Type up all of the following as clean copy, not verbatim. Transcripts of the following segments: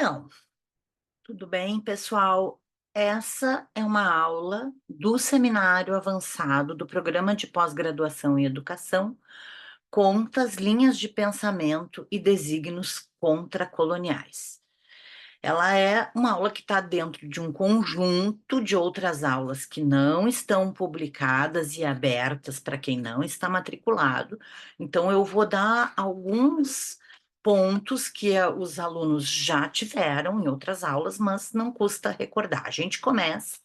Então, tudo bem, pessoal? Essa é uma aula do Seminário Avançado do Programa de Pós-Graduação em Educação, Contas, Linhas de Pensamento e Desígnios Contracoloniais. Ela é uma aula que está dentro de um conjunto de outras aulas que não estão publicadas e abertas para quem não está matriculado. Então, eu vou dar alguns pontos que os alunos já tiveram em outras aulas, mas não custa recordar. A gente começa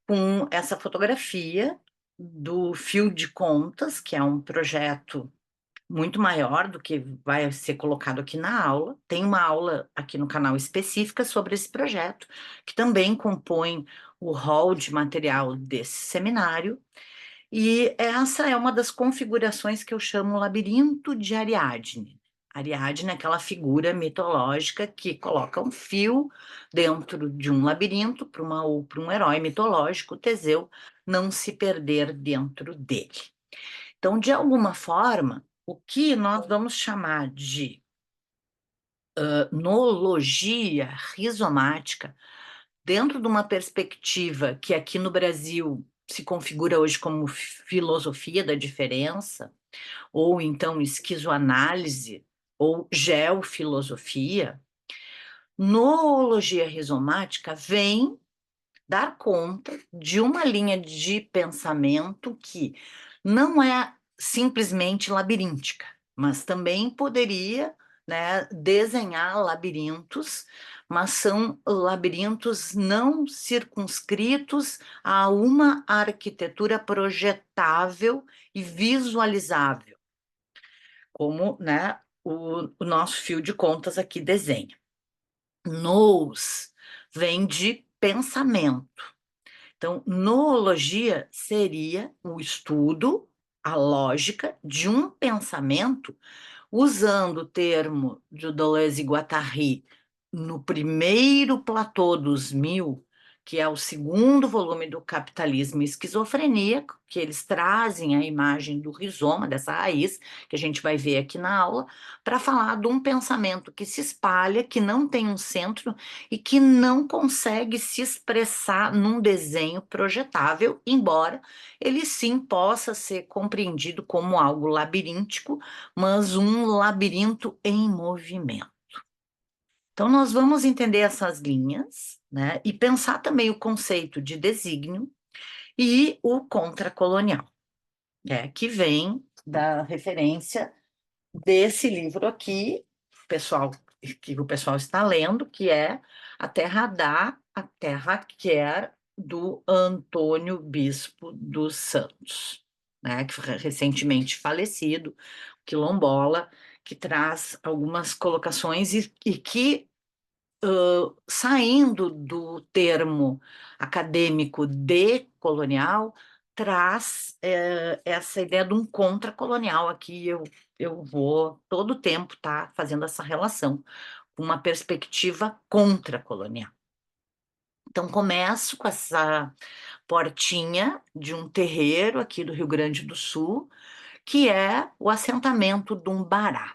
com essa fotografia do Fio de Contas, que é um projeto muito maior do que vai ser colocado aqui na aula. Tem uma aula aqui no canal específica sobre esse projeto, que também compõe o hall de material desse seminário. E essa é uma das configurações que eu chamo labirinto de Ariadne. Ariadne é aquela figura mitológica que coloca um fio dentro de um labirinto para um herói mitológico, Teseu, não se perder dentro dele. Então, de alguma forma, o que nós vamos chamar de nologia rizomática, dentro de uma perspectiva que aqui no Brasil se configura hoje como filosofia da diferença, ou então esquizoanálise, ou geofilosofia, nologia rizomática vem dar conta de uma linha de pensamento que não é simplesmente labiríntica, mas também poderia, né, desenhar labirintos, mas são labirintos não circunscritos a uma arquitetura projetável e visualizável, como, né, o nosso fio de contas aqui desenha. Nous vem de pensamento. Então, noologia seria o estudo, a lógica de um pensamento, usando o termo de Deleuze e Guattari no primeiro platô dos 1000, que é o segundo volume do Capitalismo e Esquizofrenia, que eles trazem a imagem do rizoma, dessa raiz, que a gente vai ver aqui na aula, para falar de um pensamento que se espalha, que não tem um centro e que não consegue se expressar num desenho projetável, embora ele sim possa ser compreendido como algo labiríntico, mas um labirinto em movimento. Então, nós vamos entender essas linhas, né, e pensar também o conceito de desígnio e o contracolonial, que vem da referência desse livro aqui, pessoal, que o pessoal está lendo, que é A Terra Dá, a Terra Quer, do Antônio Bispo dos Santos, né, que foi recentemente falecido, quilombola, que traz algumas colocações e que, saindo do termo acadêmico decolonial, traz essa ideia de um contracolonial. Aqui eu vou todo o tempo estar fazendo essa relação, com uma perspectiva contracolonial. Então, começo com essa portinha de um terreiro aqui do Rio Grande do Sul, que é o assentamento de um Bará.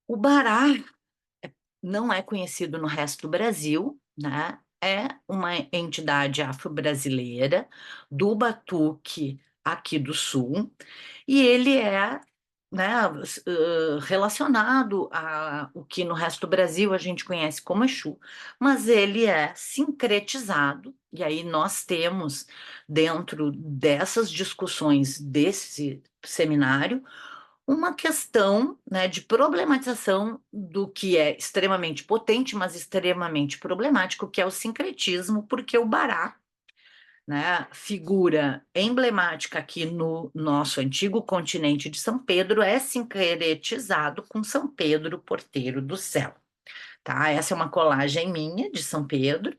O Bará não é conhecido no resto do Brasil, né? É uma entidade afro-brasileira do Batuque aqui do Sul, e ele é, né, relacionado a o que no resto do Brasil a gente conhece como Exu, mas ele é sincretizado, e aí nós temos, dentro dessas discussões desse seminário, uma questão, né, de problematização do que é extremamente potente, mas extremamente problemático, que é o sincretismo, porque o Bará, né, figura emblemática aqui no nosso antigo continente de São Pedro, é sincretizado com São Pedro, porteiro do céu. Tá? Essa é uma colagem minha de São Pedro,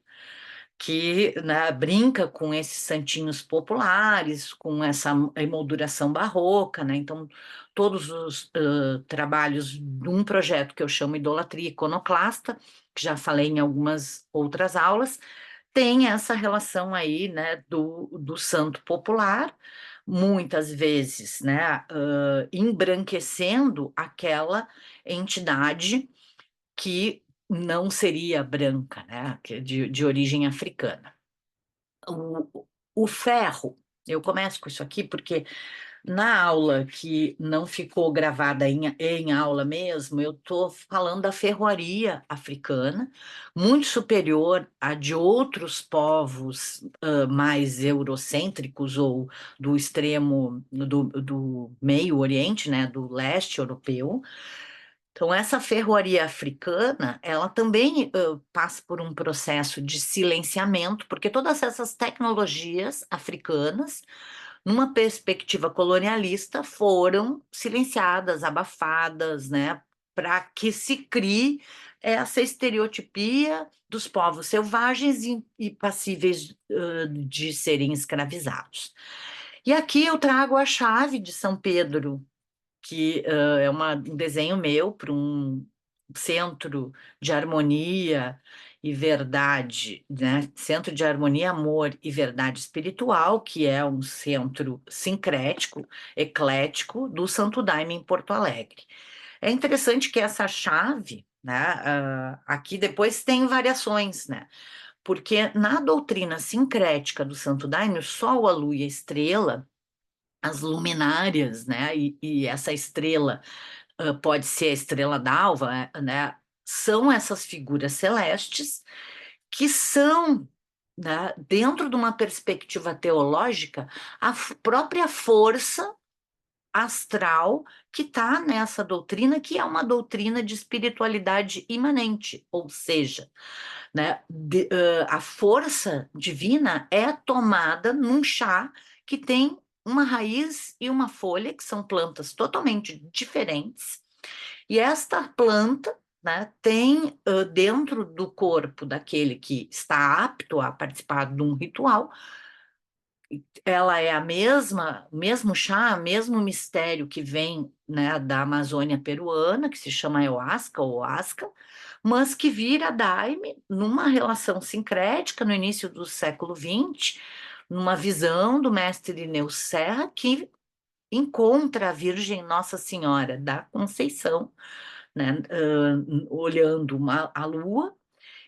que, né, brinca com esses santinhos populares, com essa emolduração barroca, né? Então, todos os trabalhos de um projeto que eu chamo Idolatria Iconoclasta, que já falei em algumas outras aulas, tem essa relação aí, né, do santo popular, muitas vezes, né, embranquecendo aquela entidade que não seria branca, né? Que é de origem africana. O ferro, eu começo com isso aqui porque na aula que não ficou gravada em aula mesmo, eu estou falando da ferroaria africana, muito superior à de outros povos mais eurocêntricos ou do extremo do Meio Oriente, né, do leste europeu. Então, essa ferroaria africana, ela também passa por um processo de silenciamento, porque todas essas tecnologias africanas, numa perspectiva colonialista, foram silenciadas, abafadas, né, para que se crie essa estereotipia dos povos selvagens e passíveis de serem escravizados. E aqui eu trago a chave de São Pedro, que é um desenho meu para um centro de harmonia e verdade, né? Centro de harmonia, amor e verdade espiritual, que é um centro sincrético, eclético do Santo Daime em Porto Alegre. É interessante que essa chave, né? Aqui depois tem variações, né? Porque na doutrina sincrética do Santo Daime, o Sol, a Lua e a Estrela, as luminárias, né? E essa estrela pode ser a estrela d'alva, né? São essas figuras celestes que são, né, dentro de uma perspectiva teológica, a própria força astral que está nessa doutrina, que é uma doutrina de espiritualidade imanente, ou seja, né, a força divina é tomada num chá que tem uma raiz e uma folha, que são plantas totalmente diferentes, e esta planta, né, tem dentro do corpo daquele que está apto a participar de um ritual, ela é a mesma, o mesmo chá, o mesmo mistério que vem, né, da Amazônia peruana, que se chama ayahuasca ou asca, mas que vira daime numa relação sincrética no início do século XX, numa visão do mestre Irineu Serra, que encontra a Virgem Nossa Senhora da Conceição, né, olhando a lua.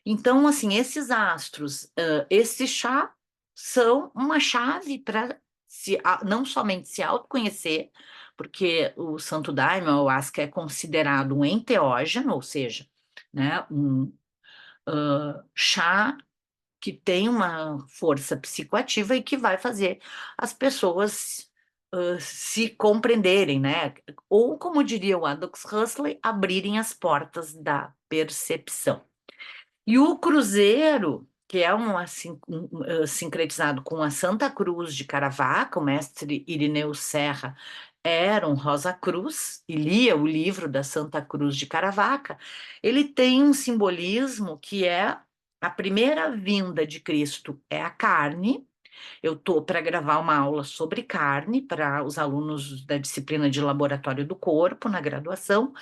Então, assim, esses astros, esse chá são uma chave para não somente se autoconhecer, porque o Santo Daime, o Ayahuasca, é considerado um enteógeno, ou seja, né, um chá que tem uma força psicoativa e que vai fazer as pessoas se compreenderem, né? Ou, como diria o Aldous Huxley, abrirem as portas da percepção. E o cruzeiro, que é sincretizado com a Santa Cruz de Caravaca, o mestre Irineu Serra era um Rosa Cruz e lia o livro da Santa Cruz de Caravaca, ele tem um simbolismo que é a primeira vinda de Cristo é a carne. Eu estou para gravar uma aula sobre carne para os alunos da disciplina de Laboratório do Corpo na graduação.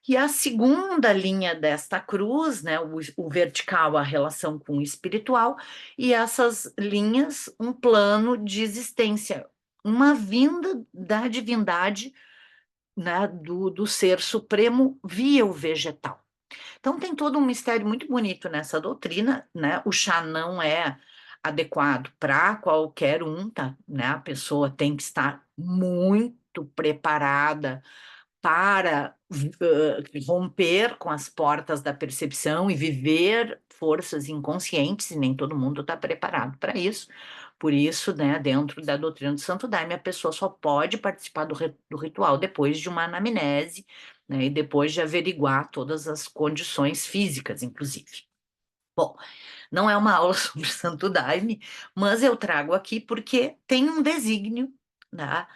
E a segunda linha desta cruz, né, o vertical, a relação com o espiritual, e essas linhas, um plano de existência, uma vinda da divindade, né, do ser supremo via o vegetal. Então tem todo um mistério muito bonito nessa doutrina, né? O chá não é adequado para qualquer um, tá? Né? A pessoa tem que estar muito preparada para romper com as portas da percepção e viver forças inconscientes, e nem todo mundo está preparado para isso. Por isso, né, dentro da doutrina do Santo Daime, a pessoa só pode participar do ritual depois de uma anamnese, né, e depois de averiguar todas as condições físicas, inclusive. Bom, não é uma aula sobre Santo Daime, mas eu trago aqui porque tem um desígnio, né?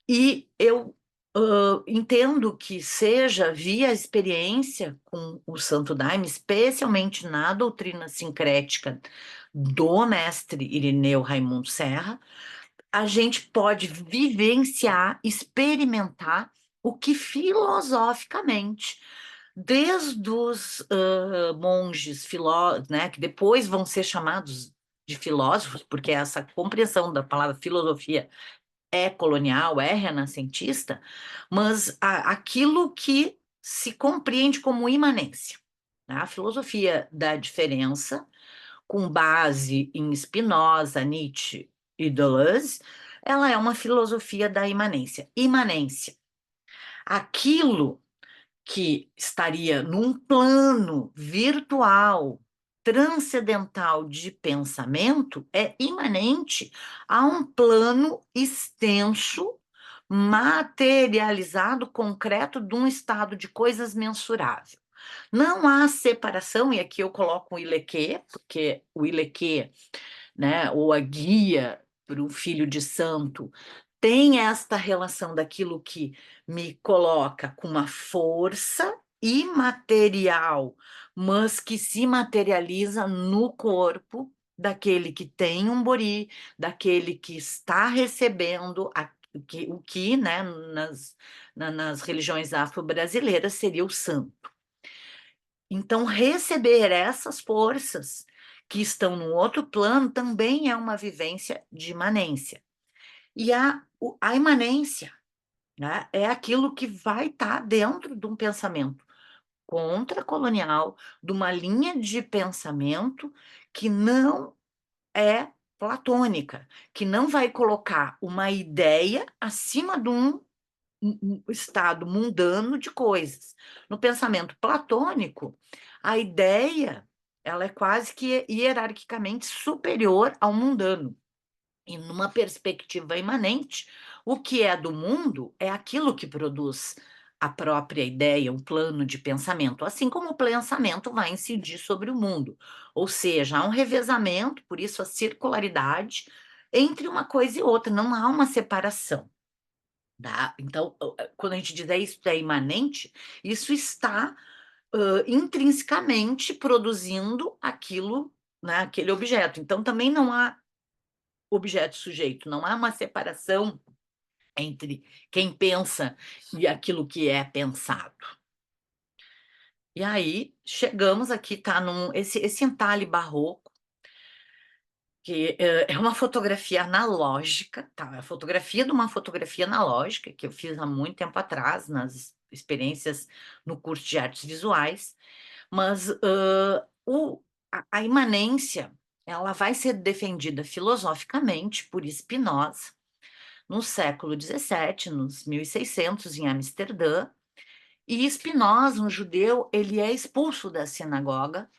E eu entendo que seja via experiência com o Santo Daime, especialmente na doutrina sincrética do mestre Irineu Raimundo Serra, a gente pode vivenciar, experimentar o que filosoficamente, desde os monges né, que depois vão ser chamados de filósofos, porque essa compreensão da palavra filosofia é colonial, é renascentista, mas aquilo que se compreende como imanência. né? A filosofia da diferença, com base em Spinoza, Nietzsche e Deleuze, ela é uma filosofia da imanência. Imanência. Aquilo que estaria num plano virtual, transcendental de pensamento, é imanente a um plano extenso, materializado, concreto, de um estado de coisas mensurável. Não há separação, e aqui eu coloco o Ilequê, porque o Ilequê, né, ou a guia para o filho de santo, tem esta relação daquilo que me coloca com uma força imaterial, mas que se materializa no corpo daquele que tem um bori, daquele que está recebendo o que, né, nas religiões afro-brasileiras seria o santo. Então, receber essas forças que estão no outro plano também é uma vivência de imanência. E a imanência, né, é aquilo que vai estar dentro de um pensamento contra-colonial, de uma linha de pensamento que não é platônica, que não vai colocar uma ideia acima de um estado mundano de coisas. No pensamento platônico, a ideia ela é quase que hierarquicamente superior ao mundano. E numa perspectiva imanente, o que é do mundo é aquilo que produz a própria ideia, um plano de pensamento, assim como o pensamento vai incidir sobre o mundo. Ou seja, há um revezamento, por isso a circularidade entre uma coisa e outra, não há uma separação. Tá? Então, quando a gente diz isso é imanente, isso está intrinsecamente produzindo aquilo, né, aquele objeto. Então, também não há objeto e sujeito, não há uma separação entre quem pensa e aquilo que é pensado. E aí, chegamos aqui, tá esse entalhe barroco, que é uma fotografia analógica, tá? É a fotografia de uma fotografia analógica, que eu fiz há muito tempo atrás, nas experiências no curso de artes visuais, mas a imanência, ela vai ser defendida filosoficamente por Spinoza, no século XVII, nos 1600, em Amsterdã, e Spinoza, um judeu, ele é expulso da sinagoga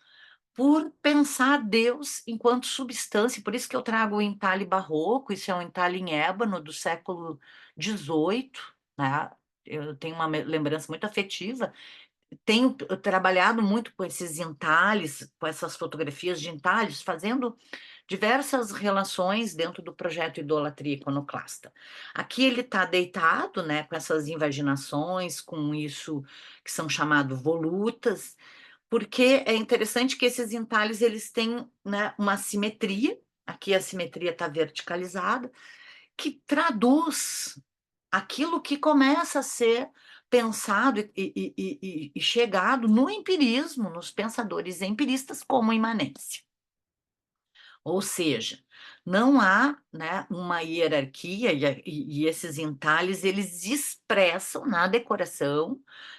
por pensar Deus enquanto substância, por isso que eu trago o entalhe barroco, isso é um entalhe em ébano do século XVIII, né? Eu tenho uma lembrança muito afetiva, tenho trabalhado muito com esses entalhes, com essas fotografias de entalhes, fazendo diversas relações dentro do projeto Idolatria Iconoclasta. Aqui ele está deitado, né, com essas invaginações, com isso que são chamadas volutas, porque é interessante que esses entalhes eles têm, né, uma simetria, aqui a simetria está verticalizada, que traduz aquilo que começa a ser pensado e chegado no empirismo, nos pensadores empiristas, como imanência. Ou seja, não há, né, uma hierarquia e esses entalhes eles expressam na decoração,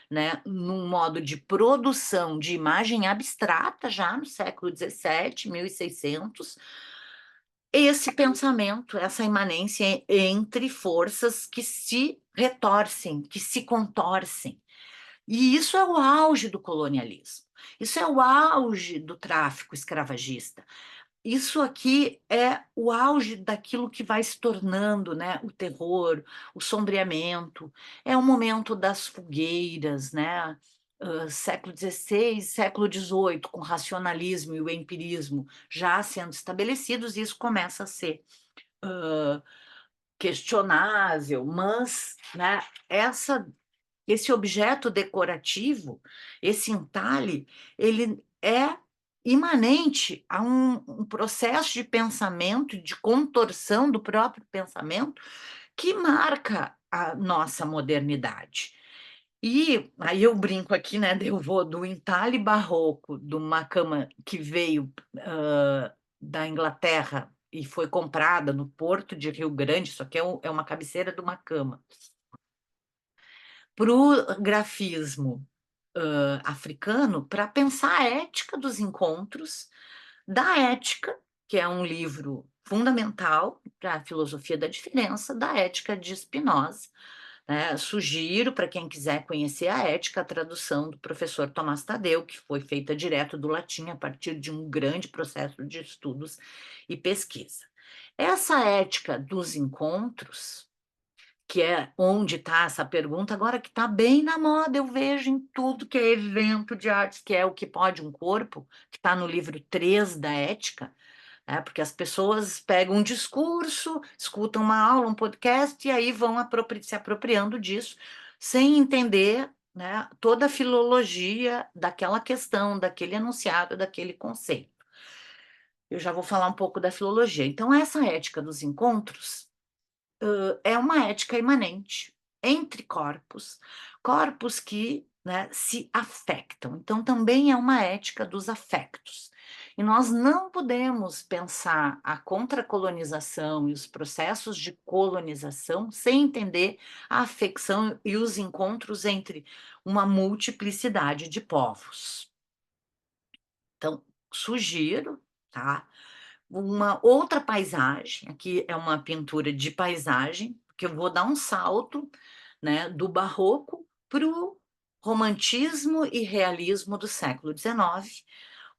né, num modo de produção de imagem abstrata já no século XVII, 1600, esse pensamento, essa imanência entre forças que se retorcem, que se contorcem. E isso é o auge do colonialismo. Isso é o auge do tráfico escravagista. Isso aqui é o auge daquilo que vai se tornando, né, o terror, o sombreamento, é o momento das fogueiras, né, século XVI, século XVIII, com o racionalismo e o empirismo já sendo estabelecidos, isso começa a ser questionável, mas, né, esse objeto decorativo, esse entalhe, ele é imanente a um processo de pensamento, de contorção do próprio pensamento, que marca a nossa modernidade. E aí eu brinco aqui, né? Eu vou do entalhe barroco de uma cama que veio da Inglaterra e foi comprada no Porto de Rio Grande, isso aqui é uma cabeceira de uma cama, para o grafismo africano para pensar a ética dos encontros, da ética, que é um livro fundamental para a filosofia da diferença, da ética de Spinoza, né? Sugiro para quem quiser conhecer a ética, a tradução do professor Tomás Tadeu, que foi feita direto do latim a partir de um grande processo de estudos e pesquisa. Essa ética dos encontros, que é onde está essa pergunta, agora que está bem na moda, eu vejo em tudo que é evento de artes, que é o que pode um corpo, que está no livro 3 da ética, porque as pessoas pegam um discurso, escutam uma aula, um podcast, e aí vão se apropriando disso, sem entender, né, toda a filologia daquela questão, daquele enunciado, daquele conceito. Eu já vou falar um pouco da filologia. Então, essa ética dos encontros é uma ética imanente entre corpos, corpos que, né, se afectam. Então, também é uma ética dos afetos. E nós não podemos pensar a contracolonização e os processos de colonização sem entender a afecção e os encontros entre uma multiplicidade de povos. Então, sugiro, tá? Uma outra paisagem, aqui é uma pintura de paisagem, que eu vou dar um salto, né, do barroco para o romantismo e realismo do século XIX,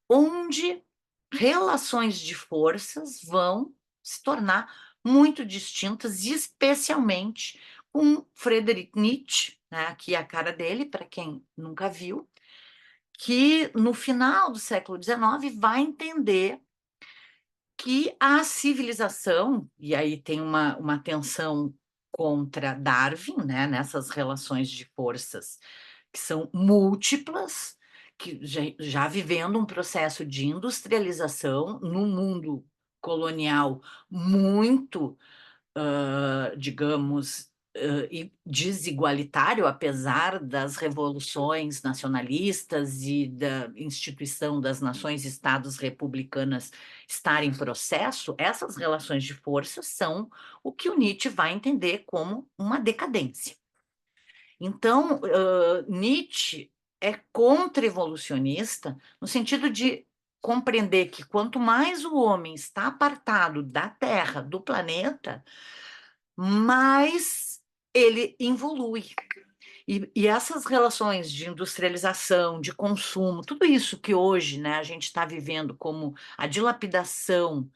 onde relações de forças vão se tornar muito distintas, especialmente com Friedrich Nietzsche, né, aqui é a cara dele, para quem nunca viu, que no final do século XIX vai entender que a civilização, e aí tem uma tensão contra Darwin, né, nessas relações de forças que são múltiplas, que já vivendo um processo de industrialização no mundo colonial muito digamos, e desigualitário, apesar das revoluções nacionalistas e da instituição das nações-estados republicanas estar em processo, essas relações de força são o que o Nietzsche vai entender como uma decadência. Então, Nietzsche é contra-evolucionista no sentido de compreender que quanto mais o homem está apartado da Terra, do planeta, mais ele evolui. E essas relações de industrialização, de consumo, tudo isso que hoje, né, a gente está vivendo como a dilapidação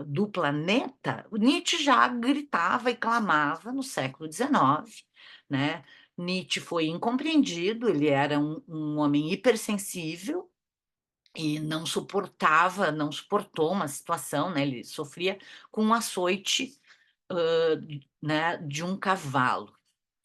do planeta, o Nietzsche já gritava e clamava no século XIX, né? Nietzsche foi incompreendido, ele era um homem hipersensível e não suportou uma situação, né? Ele sofria com um açoite né, de um cavalo.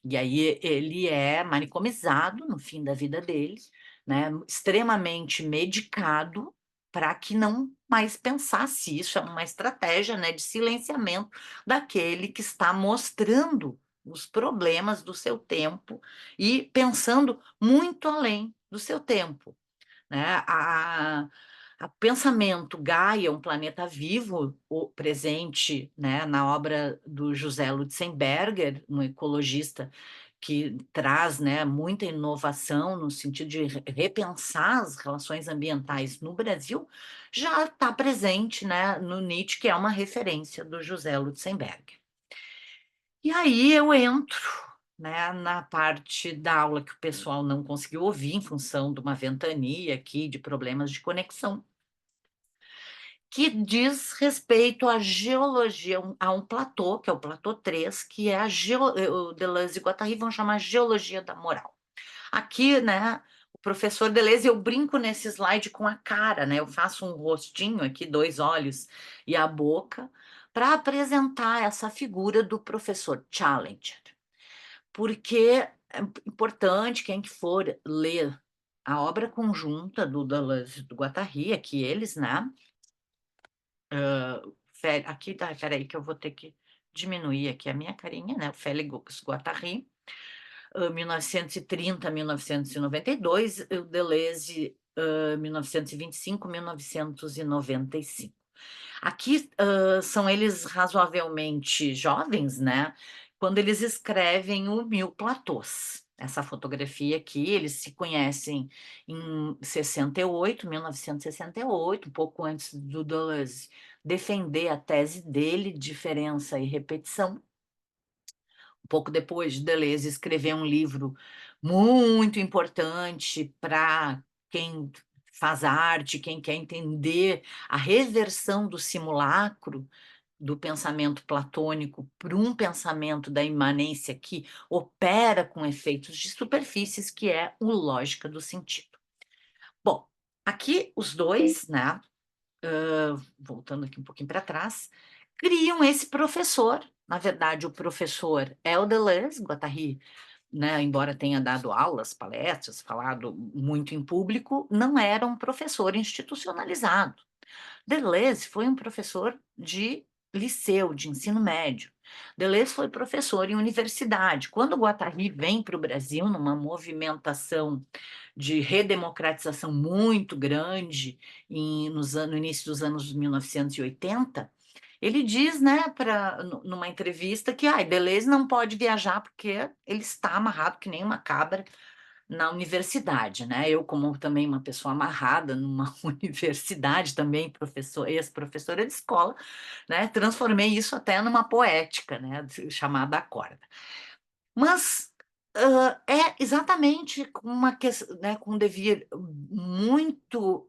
E aí ele é manicomizado no fim da vida dele, né, extremamente medicado para que não mais pensasse. Isso é uma estratégia, né, de silenciamento daquele que está mostrando os problemas do seu tempo e pensando muito além do seu tempo, né? A pensamento Gaia, um planeta vivo, o presente, né, na obra do José Lutzenberger, um ecologista que traz, né, muita inovação no sentido de repensar as relações ambientais no Brasil, já está presente, né, no Nietzsche, que é uma referência do José Lutzenberger. E aí eu entro, né, na parte da aula que o pessoal não conseguiu ouvir em função de uma ventania aqui, de problemas de conexão, que diz respeito à geologia, a um platô, que é o platô 3, que é o Deleuze e Guattari vão chamar geologia da moral. Aqui, né, o professor Deleuze, eu brinco nesse slide com a cara, né, eu faço um rostinho aqui, 2 olhos e a boca, para apresentar essa figura do professor Challenger, porque é importante quem que for ler a obra conjunta do Deleuze e do Guattari, aqui eles, né, aqui, tá, peraí, que eu vou ter que diminuir aqui a minha carinha, né? O Félix Guattari, 1930 a 1992, o Deleuze, 1925 1995. Aqui são eles razoavelmente jovens, né? Quando eles escrevem o Mil Platôs. essa fotografia aqui, eles se conhecem em 68, 1968, um pouco antes do Deleuze defender a tese dele, diferença e repetição. Um pouco depois, Deleuze escreveu um livro muito importante para quem faz arte, quem quer entender a reversão do simulacro do pensamento platônico para um pensamento da imanência que opera com efeitos de superfícies, que é o lógica do sentido. Bom, aqui os dois, né, voltando aqui um pouquinho para trás, criam esse professor. Na verdade, o professor é o Deleuze. Guattari, né, embora tenha dado aulas, palestras, falado muito em público, não era um professor institucionalizado. Deleuze foi um professor de liceu, de ensino médio. Deleuze foi professor em universidade. Quando Guattari vem para o Brasil, numa movimentação de redemocratização muito grande, no início dos anos 1980, ele diz, né, numa entrevista que Deleuze não pode viajar porque ele está amarrado que nem uma cabra na universidade, né? Eu, como também uma pessoa amarrada numa universidade, também ex-professora de escola, né? Transformei isso até numa poética, né? Chamada a corda. Mas é exatamente né, com um devir muito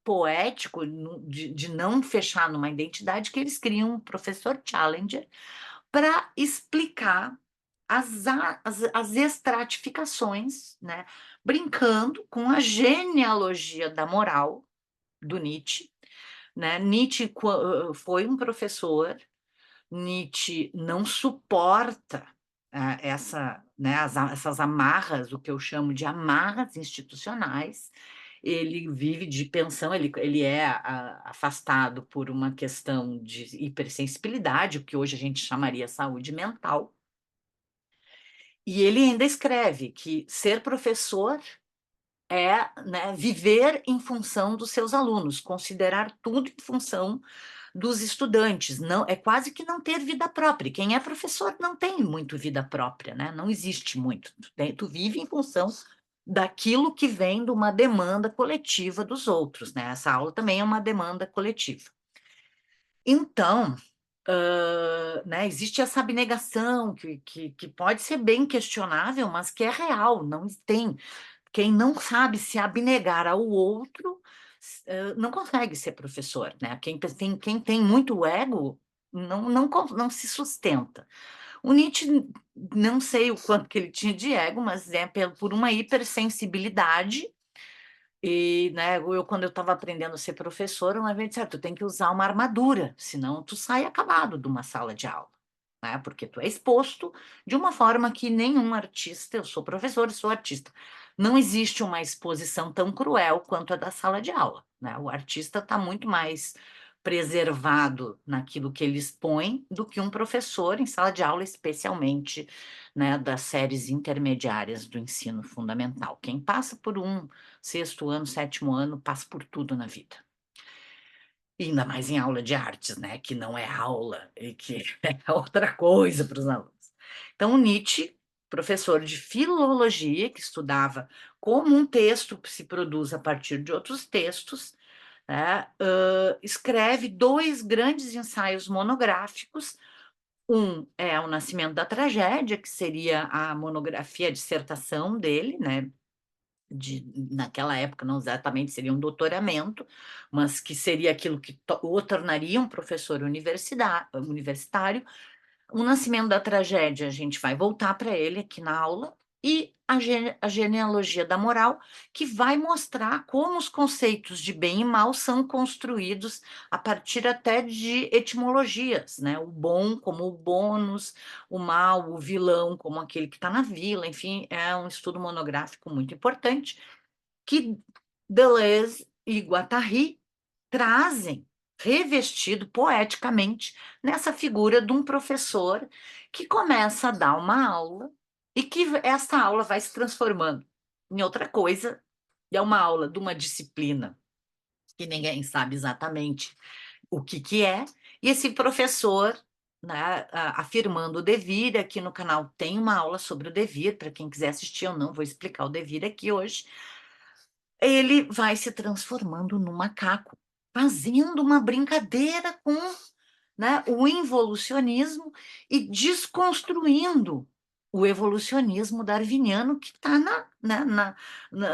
poético de não fechar numa identidade que eles criam um professor Challenger para explicar as estratificações, né, brincando com a genealogia da moral do Nietzsche. Né? Nietzsche foi um professor. Nietzsche não suporta né, essas amarras, o que eu chamo de amarras institucionais. Ele vive de pensão, ele é afastado por uma questão de hipersensibilidade, o que hoje a gente chamaria saúde mental. E ele ainda escreve que ser professor é, né, viver em função dos seus alunos, considerar tudo em função dos estudantes. Não, é quase que não ter vida própria. Quem é professor não tem muito vida própria, né? Não existe muito. Tu vive em função daquilo que vem de uma demanda coletiva dos outros, né? Essa aula também é uma demanda coletiva. Então, né, existe essa abnegação que pode ser bem questionável, mas que é real, não tem. Quem não sabe se abnegar ao outro não consegue ser professor, né? Quem tem muito ego não se sustenta. O Nietzsche, não sei o quanto que ele tinha de ego, mas é por uma hipersensibilidade. E, né, quando eu estava aprendendo a ser professora, uma vez disseram, tu tem que usar uma armadura, senão tu sai acabado de uma sala de aula, né? Porque tu é exposto de uma forma que nenhum artista, eu sou professor, sou artista, não existe uma exposição tão cruel quanto a da sala de aula, né? O artista está muito mais preservado naquilo que ele expõe do que um professor em sala de aula, especialmente, né, das séries intermediárias do ensino fundamental. Quem passa por um sexto ano, sétimo ano, passa por tudo na vida. E ainda mais em aula de artes, né? Que não é aula, e que é outra coisa para os alunos. Então, Nietzsche, professor de filologia, que estudava como um texto se produz a partir de outros textos, né, escreve dois grandes ensaios monográficos. Um é O Nascimento da Tragédia, que seria a monografia, a dissertação dele, né? Naquela época não exatamente seria um doutoramento, mas que seria aquilo que o tornaria um professor universitário. O Nascimento da Tragédia, a gente vai voltar para ele aqui na aula, e a genealogia da moral, que vai mostrar como os conceitos de bem e mal são construídos a partir até de etimologias, né? O bom como o bônus, o mal, o vilão como aquele que está na vila, enfim, é um estudo monográfico muito importante que Deleuze e Guattari trazem revestido poeticamente nessa figura de um professor que começa a dar uma aula e que essa aula vai se transformando em outra coisa, e é uma aula de uma disciplina que ninguém sabe exatamente o que é, e esse professor né, afirmando o devir. Aqui no canal tem uma aula sobre o devir, para quem quiser assistir, eu não vou explicar o devir aqui hoje. Ele vai se transformando num macaco, fazendo uma brincadeira com, né, o involucionismo e desconstruindo o evolucionismo darwiniano que está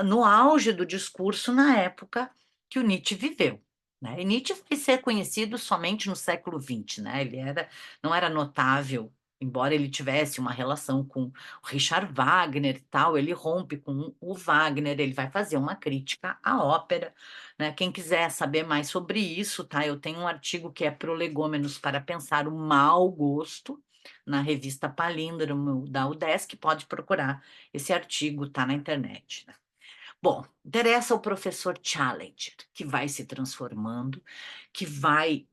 no auge do discurso na época que o Nietzsche viveu. Né? E Nietzsche foi ser conhecido somente no século XX, né? Não era notável, embora ele tivesse uma relação com o Richard Wagner e tal, ele rompe com o Wagner, ele vai fazer uma crítica à ópera, né? Quem quiser saber mais sobre isso, tá? Eu tenho um artigo que é Prolegômenos para Pensar o Mau Gosto, na revista Palíndromo da UDESC, pode procurar esse artigo, tá na internet. Né? Bom, interessa o professor Challenger, que vai se transformando, que vai,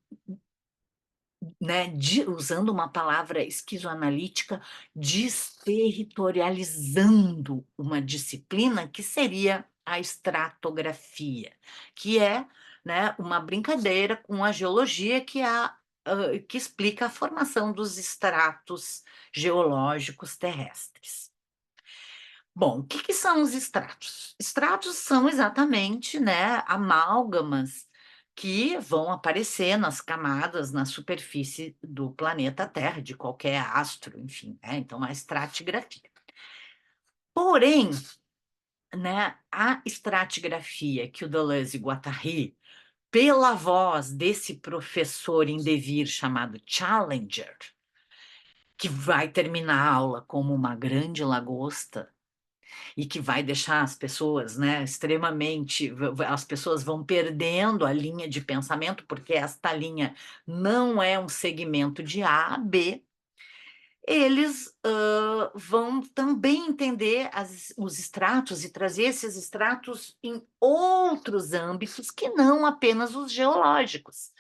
né, usando uma palavra esquizoanalítica, desterritorializando uma disciplina que seria a estratografia, que é, né, uma brincadeira com a geologia que explica a formação dos estratos geológicos terrestres. Bom, o que são os estratos? Estratos são exatamente, né, amálgamas que vão aparecer nas camadas, na superfície do planeta Terra, de qualquer astro, enfim, né? Então, a estratigrafia. Porém, né, a estratigrafia que o Deleuze e Guattari, pela voz desse professor em devir chamado Challenger, que vai terminar a aula como uma grande lagosta, e que vai deixar as pessoas, né, extremamente, as pessoas vão perdendo a linha de pensamento, porque esta linha não é um segmento de A a B, eles vão também entender os estratos e trazer esses estratos em outros âmbitos que não apenas os geológicos.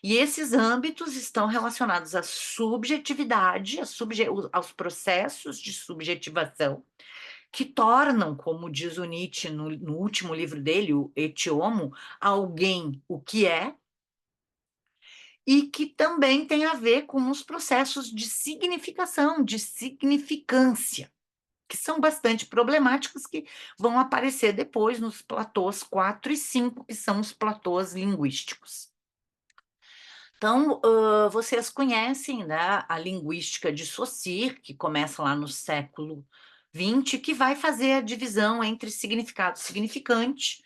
E esses âmbitos estão relacionados à subjetividade, aos processos de subjetivação, que tornam, como diz o Nietzsche no último livro dele, o Et Homo, alguém o que é, e que também tem a ver com os processos de significação, de significância, que são bastante problemáticos, que vão aparecer depois nos platôs 4 e 5, que são os platôs linguísticos. Então, vocês conhecem, né, a linguística de Saussure, que começa lá no século XX, que vai fazer a divisão entre significado e significante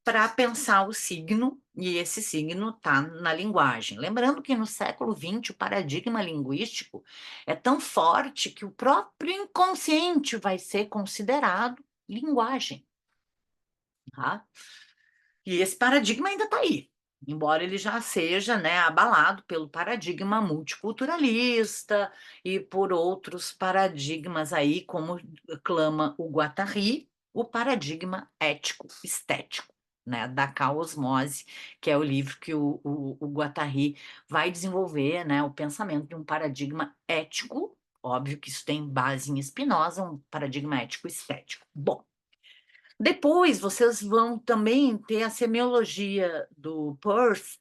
para pensar o signo, e esse signo está na linguagem. Lembrando que no século XX o paradigma linguístico é tão forte que o próprio inconsciente vai ser considerado linguagem. Tá? E esse paradigma ainda está aí, embora ele já seja, né, abalado pelo paradigma multiculturalista e por outros paradigmas aí, como clama o Guattari, o paradigma ético-estético, né, da caosmose, que é o livro que o Guattari vai desenvolver, né, o pensamento de um paradigma ético, óbvio que isso tem base em Spinoza, um paradigma ético-estético. Bom, depois, vocês vão também ter a semiologia do Peirce,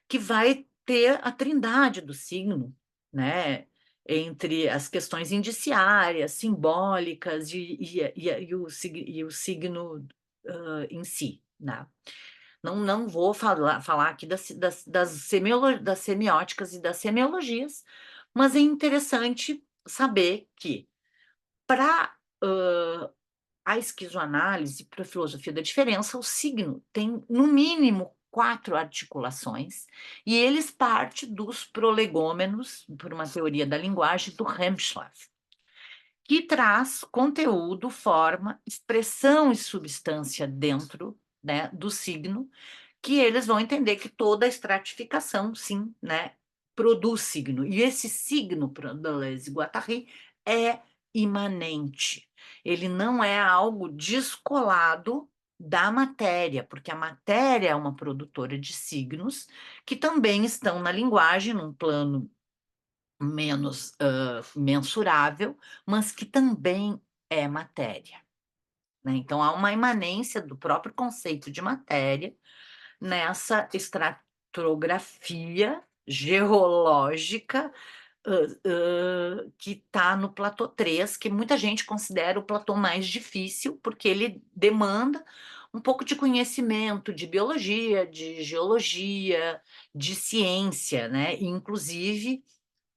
que vai ter a trindade do signo, né? Entre as questões indiciárias, simbólicas e o signo em si, né? Não vou falar aqui das semióticas e das semiologias, mas é interessante saber que para a esquizoanálise para a filosofia da diferença, o signo tem, no mínimo, 4 articulações, e eles partem dos prolegômenos, por uma teoria da linguagem, do Hemschlag, que traz conteúdo, forma, expressão e substância dentro, né, do signo, que eles vão entender que toda a estratificação, sim, né, produz signo. E esse signo, para Deleuze e Guattari, é imanente. Ele não é algo descolado da matéria, porque a matéria é uma produtora de signos que também estão na linguagem, num plano menos mensurável, mas que também é matéria. Né? Então, há uma imanência do próprio conceito de matéria nessa estratrografia geológica que está no platô 3, que muita gente considera o platô mais difícil, porque ele demanda um pouco de conhecimento de biologia, de geologia, de ciência, né? Inclusive,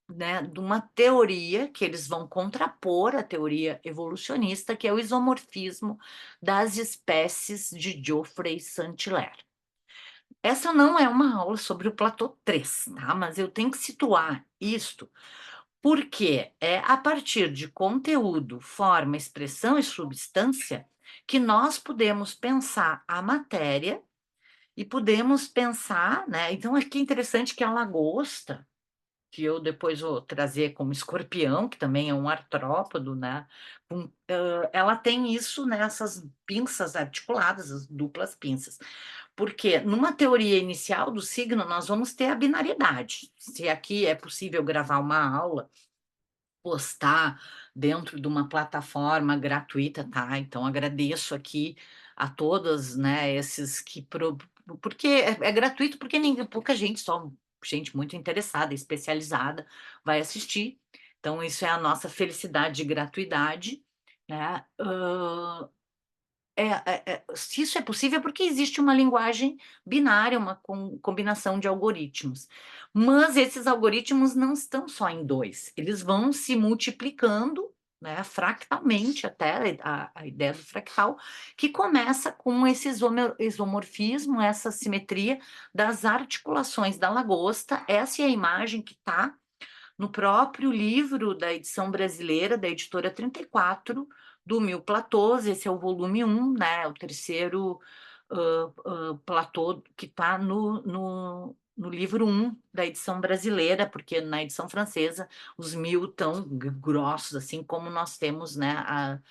né, de uma teoria que eles vão contrapor à teoria evolucionista, que é o isomorfismo das espécies de Geoffrey Saint-Hilaire. Essa não é uma aula sobre o platô 3, tá? Mas eu tenho que situar isto porque é a partir de conteúdo, forma, expressão e substância que nós podemos pensar a matéria e podemos pensar, né? Então, aqui é interessante que a lagosta, que eu depois vou trazer como escorpião, que também é um artrópode, né? Ela tem isso nessas pinças articuladas, as duplas pinças. Porque numa teoria inicial do signo, nós vamos ter a binariedade. Se aqui é possível gravar uma aula, postar dentro de uma plataforma gratuita, tá? Então agradeço aqui a todas, né, esses porque é gratuito, porque pouca gente, só gente muito interessada, especializada, vai assistir. Então isso é a nossa felicidade e gratuidade, né? Se isso é possível, é porque existe uma linguagem binária, uma combinação de algoritmos. Mas esses algoritmos não estão só em dois, eles vão se multiplicando, né, fractalmente, até a ideia do fractal, que começa com esse isomorfismo, essa simetria das articulações da lagosta. Essa é a imagem que está no próprio livro da edição brasileira, da editora 34, do Mil Platôs. Esse é o volume 1, né? O terceiro platô que está no livro 1 da edição brasileira, porque na edição francesa os 1000 tão grossos, assim como nós temos, né,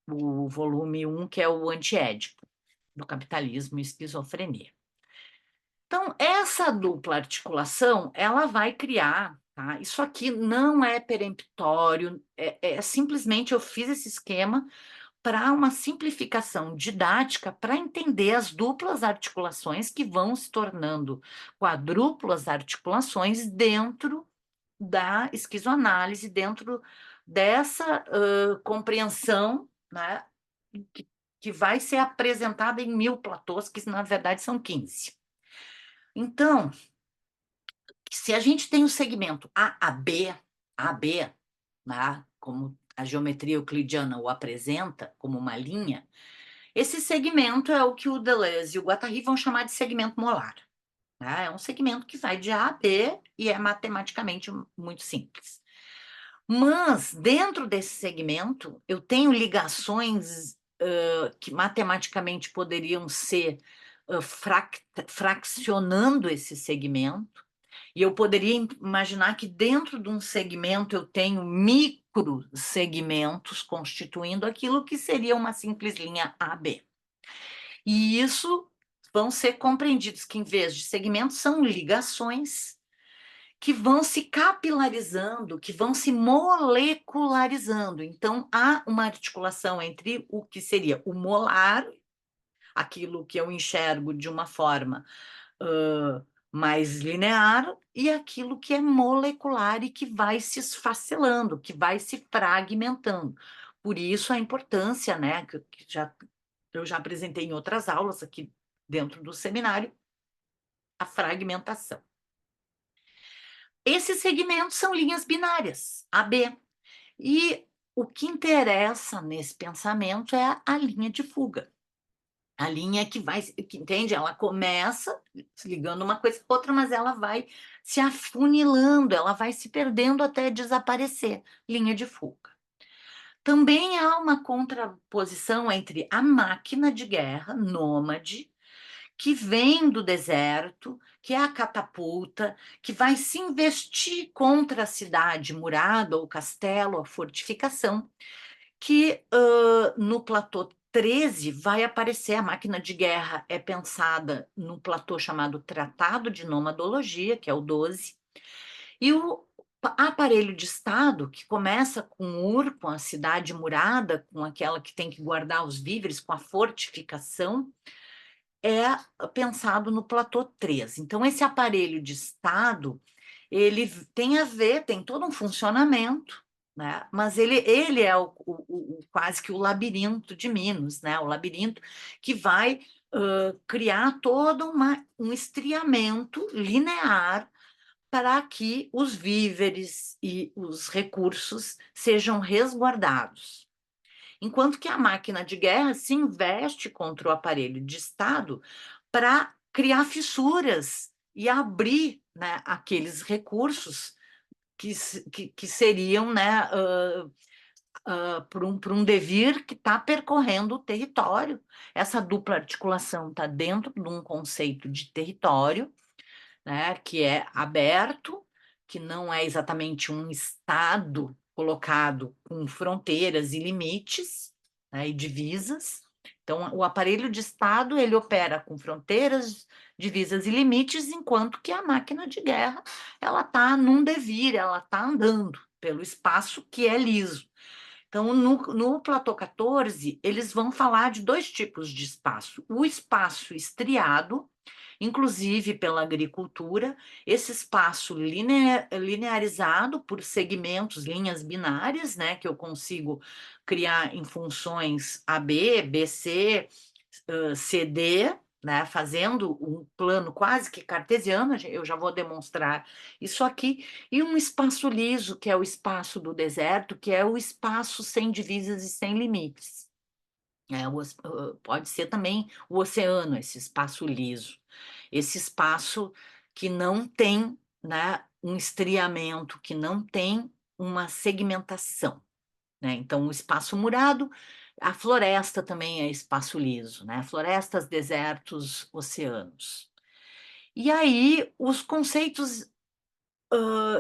o volume 1, que é o Antiédipo, do capitalismo e esquizofrenia. Então, essa dupla articulação, ela vai criar, tá? Isso aqui não é peremptório, é simplesmente eu fiz esse esquema para uma simplificação didática para entender as duplas articulações que vão se tornando quadrúplas articulações dentro da esquizoanálise, dentro dessa compreensão, né, que, que vai ser apresentada em 1000 platôs, que na verdade são 15. Então, se a gente tem o segmento A a B, né, como a geometria euclidiana o apresenta como uma linha, esse segmento é o que o Deleuze e o Guattari vão chamar de segmento molar, né? É um segmento que vai de A a B e é matematicamente muito simples. Mas, dentro desse segmento, eu tenho ligações que matematicamente poderiam ser fraccionando esse segmento, e eu poderia imaginar que dentro de um segmento eu tenho microsegmentos constituindo aquilo que seria uma simples linha AB. E isso vão ser compreendidos que, em vez de segmentos, são ligações que vão se capilarizando, que vão se molecularizando. Então, há uma articulação entre o que seria o molar, aquilo que eu enxergo de uma forma mais linear, e aquilo que é molecular e que vai se esfacelando, que vai se fragmentando. Por isso a importância, né, que eu já apresentei em outras aulas aqui dentro do seminário, a fragmentação. Esses segmentos são linhas binárias, AB. E o que interessa nesse pensamento é a linha de fuga. A linha que entende? Ela começa ligando uma coisa com outra, mas ela vai se afunilando, ela vai se perdendo até desaparecer. Linha de fuga. Também há uma contraposição entre a máquina de guerra, nômade, que vem do deserto, que é a catapulta, que vai se investir contra a cidade murada, ou castelo, a fortificação, que no platô 13 vai aparecer. A máquina de guerra é pensada no platô chamado Tratado de Nomadologia, que é o 12, e o aparelho de Estado, que começa com Ur, com a cidade murada, com aquela que tem que guardar os víveres, com a fortificação, é pensado no platô 3. Então, esse aparelho de Estado, ele tem a ver, tem todo um funcionamento, né? Mas ele é quase que o labirinto de Minos, né? O labirinto que vai criar todo um estriamento linear para que os víveres e os recursos sejam resguardados. Enquanto que a máquina de guerra se investe contra o aparelho de Estado para criar fissuras e abrir, né, aqueles recursos que seriam, né, por um devir que está percorrendo o território. Essa dupla articulação está dentro de um conceito de território, né, que é aberto, que não é exatamente um Estado colocado com fronteiras e limites, né, e divisas. Então, o aparelho de Estado ele opera com fronteiras, divisas e limites, enquanto que a máquina de guerra ela está num devir, ela está andando pelo espaço que é liso. Então, no Platô 14, eles vão falar de dois tipos de espaço: o espaço estriado, inclusive pela agricultura, esse espaço linearizado por segmentos, linhas binárias, né, que eu consigo criar em funções AB, BC, CD, né, fazendo um plano quase que cartesiano, eu já vou demonstrar isso aqui, e um espaço liso, que é o espaço do deserto, que é o espaço sem divisas e sem limites. Pode ser também o oceano, esse espaço liso, esse espaço que não tem, né, um estriamento, que não tem uma segmentação, né? Então, o espaço murado, a floresta também é espaço liso, né? Florestas, desertos, oceanos. E aí, os conceitos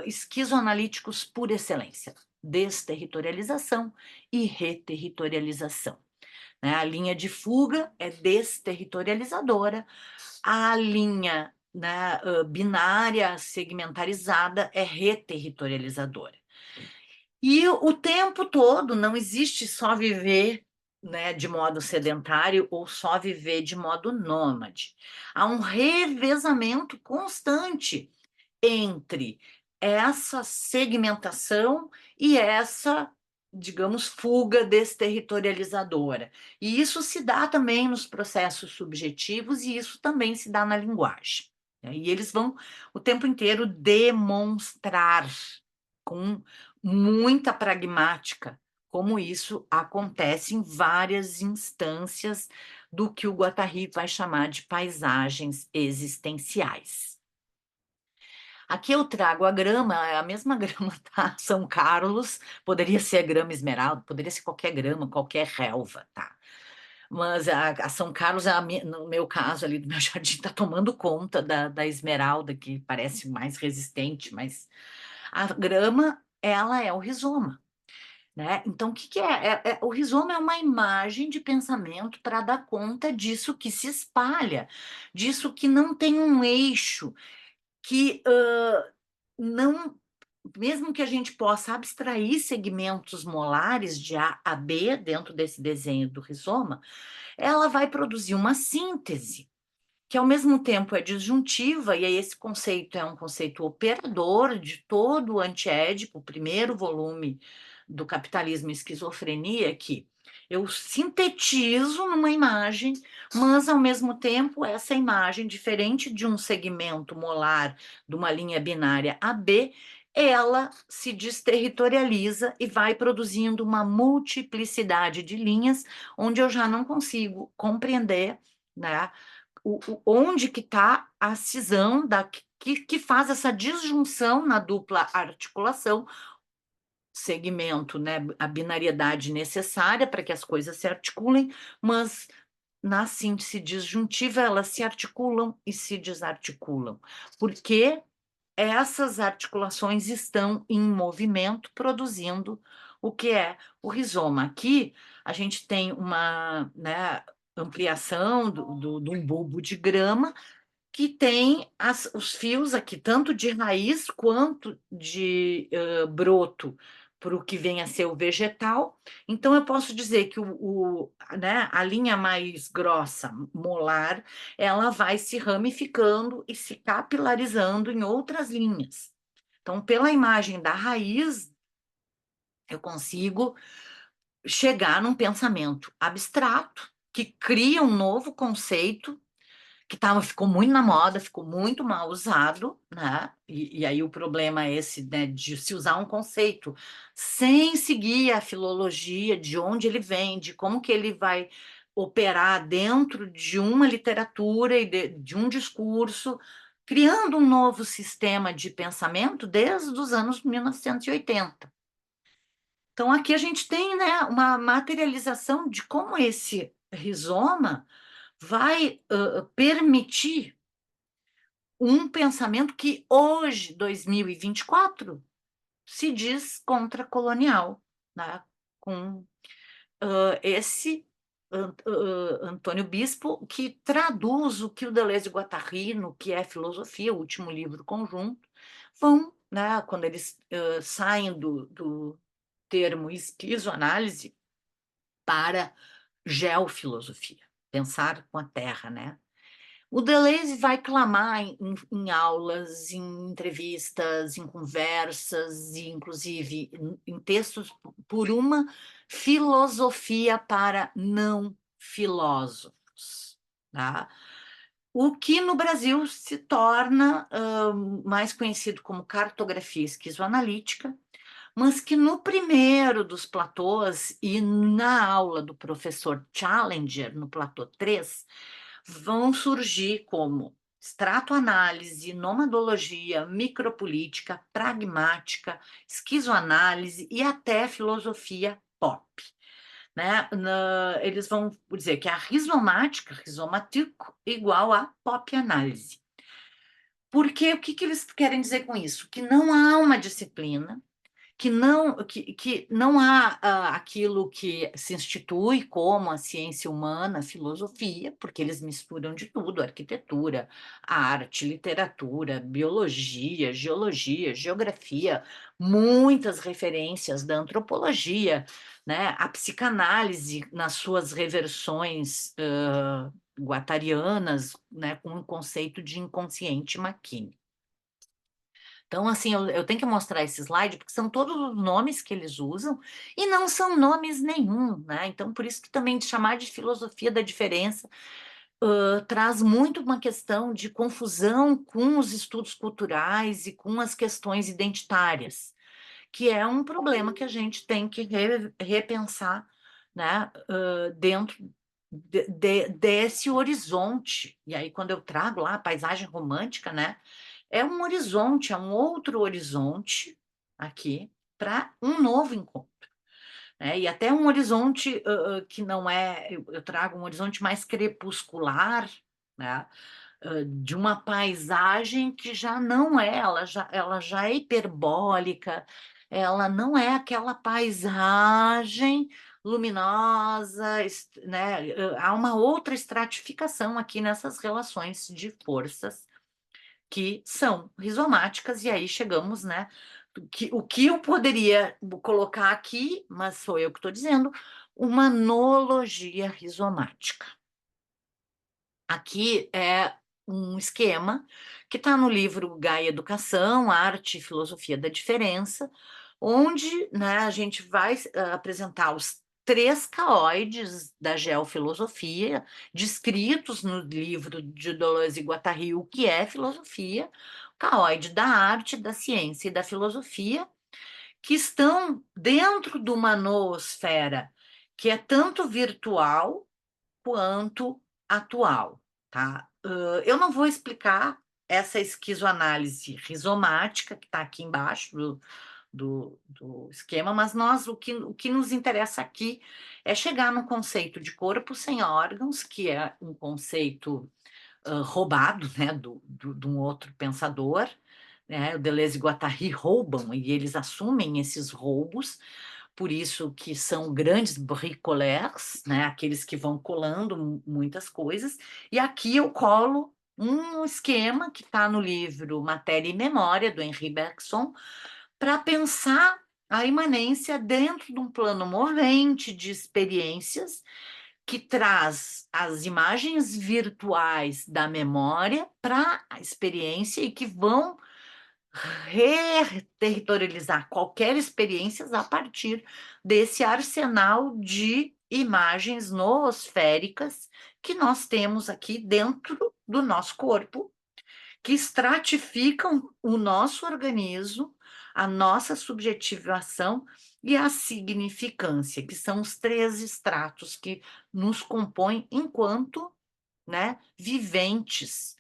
esquizoanalíticos por excelência: desterritorialização e reterritorialização, né? A linha de fuga é desterritorializadora, a linha, né, binária segmentarizada é reterritorializadora. E o tempo todo não existe só viver, né, de modo sedentário ou só viver de modo nômade. Há um revezamento constante entre essa segmentação e essa, digamos, fuga desterritorializadora. E isso se dá também nos processos subjetivos e isso também se dá na linguagem, né? E eles vão o tempo inteiro demonstrar com muita pragmática como isso acontece em várias instâncias do que o Guattari vai chamar de paisagens existenciais. Aqui eu trago a grama, é a mesma grama, tá? São Carlos, poderia ser a grama esmeralda, poderia ser qualquer grama, qualquer relva, tá? Mas a São Carlos, no meu caso ali do meu jardim, está tomando conta da esmeralda, que parece mais resistente, mas a grama, ela é o rizoma, né? Então, o que que é? O rizoma é uma imagem de pensamento para dar conta disso que se espalha, disso que não tem um eixo, que não, mesmo que a gente possa abstrair segmentos molares de A a B dentro desse desenho do rizoma, ela vai produzir uma síntese que ao mesmo tempo é disjuntiva, e aí esse conceito é um conceito operador de todo o Antiédipo, o primeiro volume do Capitalismo e Esquizofrenia, que eu sintetizo numa imagem, mas ao mesmo tempo essa imagem, diferente de um segmento molar de uma linha binária AB, ela se desterritorializa e vai produzindo uma multiplicidade de linhas, onde eu já não consigo compreender, né, onde que está a cisão que faz essa disjunção na dupla articulação, segmento, né, a binariedade necessária para que as coisas se articulem, mas na síntese disjuntiva elas se articulam e se desarticulam, porque essas articulações estão em movimento, produzindo o que é o rizoma. Aqui a gente tem uma, né, ampliação de um bulbo de grama que tem os fios aqui, tanto de raiz quanto de broto, para o que vem a ser o vegetal. Então, eu posso dizer que né, a linha mais grossa, molar, ela vai se ramificando e se capilarizando em outras linhas. Então, pela imagem da raiz, eu consigo chegar num pensamento abstrato que cria um novo conceito que ficou muito na moda, ficou muito mal usado, né? E aí o problema é esse, né, de se usar um conceito sem seguir a filologia, de onde ele vem, de como que ele vai operar dentro de uma literatura e de um discurso, criando um novo sistema de pensamento desde os anos 1980. Então, aqui a gente tem, né, uma materialização de como esse rizoma vai permitir um pensamento que hoje, 2024, se diz contracolonial, né? Com esse Antônio Bispo, que traduz o que o Deleuze e Guattari, no que é filosofia, o último livro conjunto, vão, né, quando eles saem do termo esquizoanálise para geofilosofia, pensar com a Terra, né? O Deleuze vai clamar em aulas, em entrevistas, em conversas, e inclusive em textos, por uma filosofia para não filósofos, tá? O que no Brasil se torna mais conhecido como cartografia esquizoanalítica, mas que no primeiro dos platôs e na aula do professor Challenger, no platô 3, vão surgir como estratoanálise, nomadologia, micropolítica, pragmática, esquizoanálise e até filosofia pop. Né? Eles vão dizer que a rizomática, rizomático, igual a pop análise. Porque o que eles querem dizer com isso? Que não há uma disciplina que não há aquilo que se institui como a ciência humana, a filosofia, porque eles misturam de tudo, arquitetura, arte, literatura, biologia, geologia, geografia, muitas referências da antropologia, né? A psicanálise nas suas reversões guattarianas, né? Com o conceito de inconsciente maquínico. Então, assim, eu tenho que mostrar esse slide, porque são todos os nomes que eles usam, e não são nomes nenhum, né? Então, por isso que também de chamar de filosofia da diferença traz muito uma questão de confusão com os estudos culturais e com as questões identitárias, que é um problema que a gente tem que repensar, né? Dentro desse horizonte. E aí, quando eu trago lá a paisagem romântica, né? É um horizonte, é um outro horizonte aqui para um novo encontro, né? E até um horizonte que não é, eu trago um horizonte mais crepuscular, né? De uma paisagem que já não é, ela já é hiperbólica, ela não é aquela paisagem luminosa, né? Há uma outra estratificação aqui nessas relações de forças que são rizomáticas, e aí chegamos, né? O que eu poderia colocar aqui, mas sou eu que estou dizendo, uma nologia rizomática. Aqui é um esquema que está no livro Gaia Educação, Arte e Filosofia da Diferença, onde, né, a gente vai apresentar os três caoides da geofilosofia, descritos no livro de Deleuze e Guattari, o que é filosofia, o caoide da arte, da ciência e da filosofia, que estão dentro de uma noosfera que é tanto virtual quanto atual, tá? Eu não vou explicar essa esquizoanálise rizomática que está aqui embaixo do esquema, mas o que nos interessa aqui é chegar no conceito de corpo sem órgãos, que é um conceito roubado, né, de um outro pensador, né? O Deleuze e Guattari roubam e eles assumem esses roubos, por isso que são grandes bricoleurs, né? Aqueles que vão colando muitas coisas. E aqui eu colo um esquema que está no livro Matéria e Memória, do Henri Bergson, para pensar a imanência dentro de um plano movente de experiências que traz as imagens virtuais da memória para a experiência e que vão reterritorializar qualquer experiência a partir desse arsenal de imagens noosféricas que nós temos aqui dentro do nosso corpo, que estratificam o nosso organismo, a nossa subjetivação e a significância, que são os três estratos que nos compõem enquanto, né, viventes,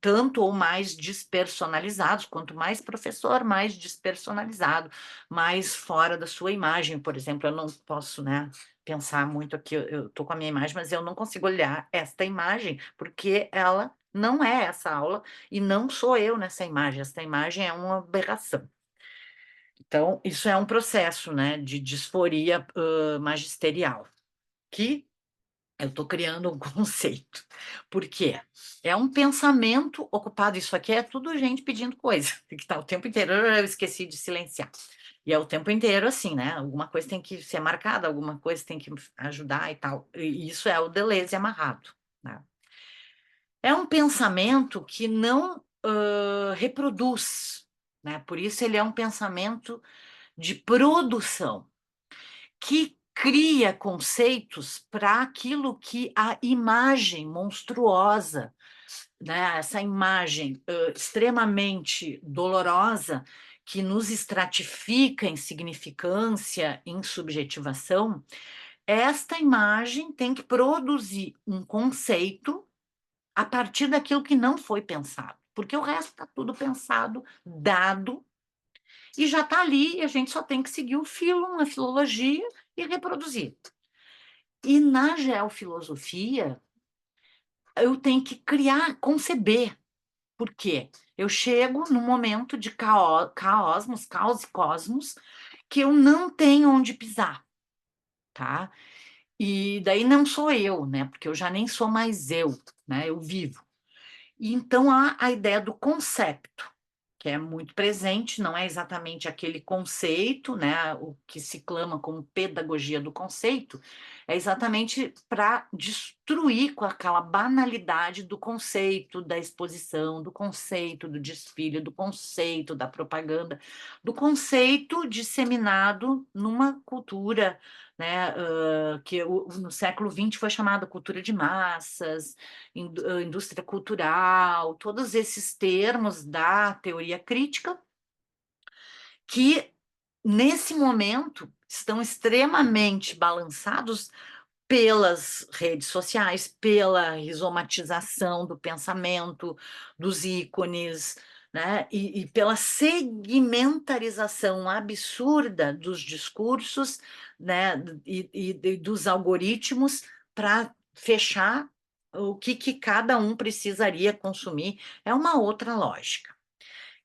tanto ou mais despersonalizados, quanto mais professor, mais despersonalizado, mais fora da sua imagem, por exemplo. Eu não posso, né, pensar muito aqui, eu estou com a minha imagem, mas eu não consigo olhar esta imagem, porque ela não é essa aula e não sou eu nessa imagem. Esta imagem é uma aberração. Então, isso é um processo, né, de disforia magisterial, que eu estou criando um conceito. Por quê? É um pensamento ocupado. Isso aqui é tudo gente pedindo coisa, que está o tempo inteiro. Eu esqueci de silenciar. E é o tempo inteiro assim, né? Alguma coisa tem que ser marcada, alguma coisa tem que ajudar e tal. E isso é o Deleuze amarrado, né? É um pensamento que não reproduz, né? Por isso ele é um pensamento de produção, que cria conceitos para aquilo que a imagem monstruosa, né, essa imagem extremamente dolorosa, que nos estratifica em significância, em subjetivação, esta imagem tem que produzir um conceito a partir daquilo que não foi pensado, porque o resto está tudo pensado, dado, e já está ali, e a gente só tem que seguir o filo, na filologia, e reproduzir. E na geofilosofia, eu tenho que criar, conceber. Por quê? Eu chego num momento de caosmos, caos e cosmos, que eu não tenho onde pisar, tá? E daí não sou eu, né? Porque eu já nem sou mais eu, né? Eu vivo. E então há a ideia do concepto, que é muito presente, não é exatamente aquele conceito, né, o que se clama como pedagogia do conceito, é exatamente para destruir com aquela banalidade do conceito da exposição, do conceito do desfile, do conceito da propaganda, do conceito disseminado numa cultura, né, que no século XX foi chamada cultura de massas, indústria cultural, todos esses termos da teoria crítica, que nesse momento estão extremamente balançados pelas redes sociais, pela rizomatização do pensamento, dos ícones, né? E pela segmentarização absurda dos discursos, né? E dos algoritmos para fechar o que cada um precisaria consumir. É uma outra lógica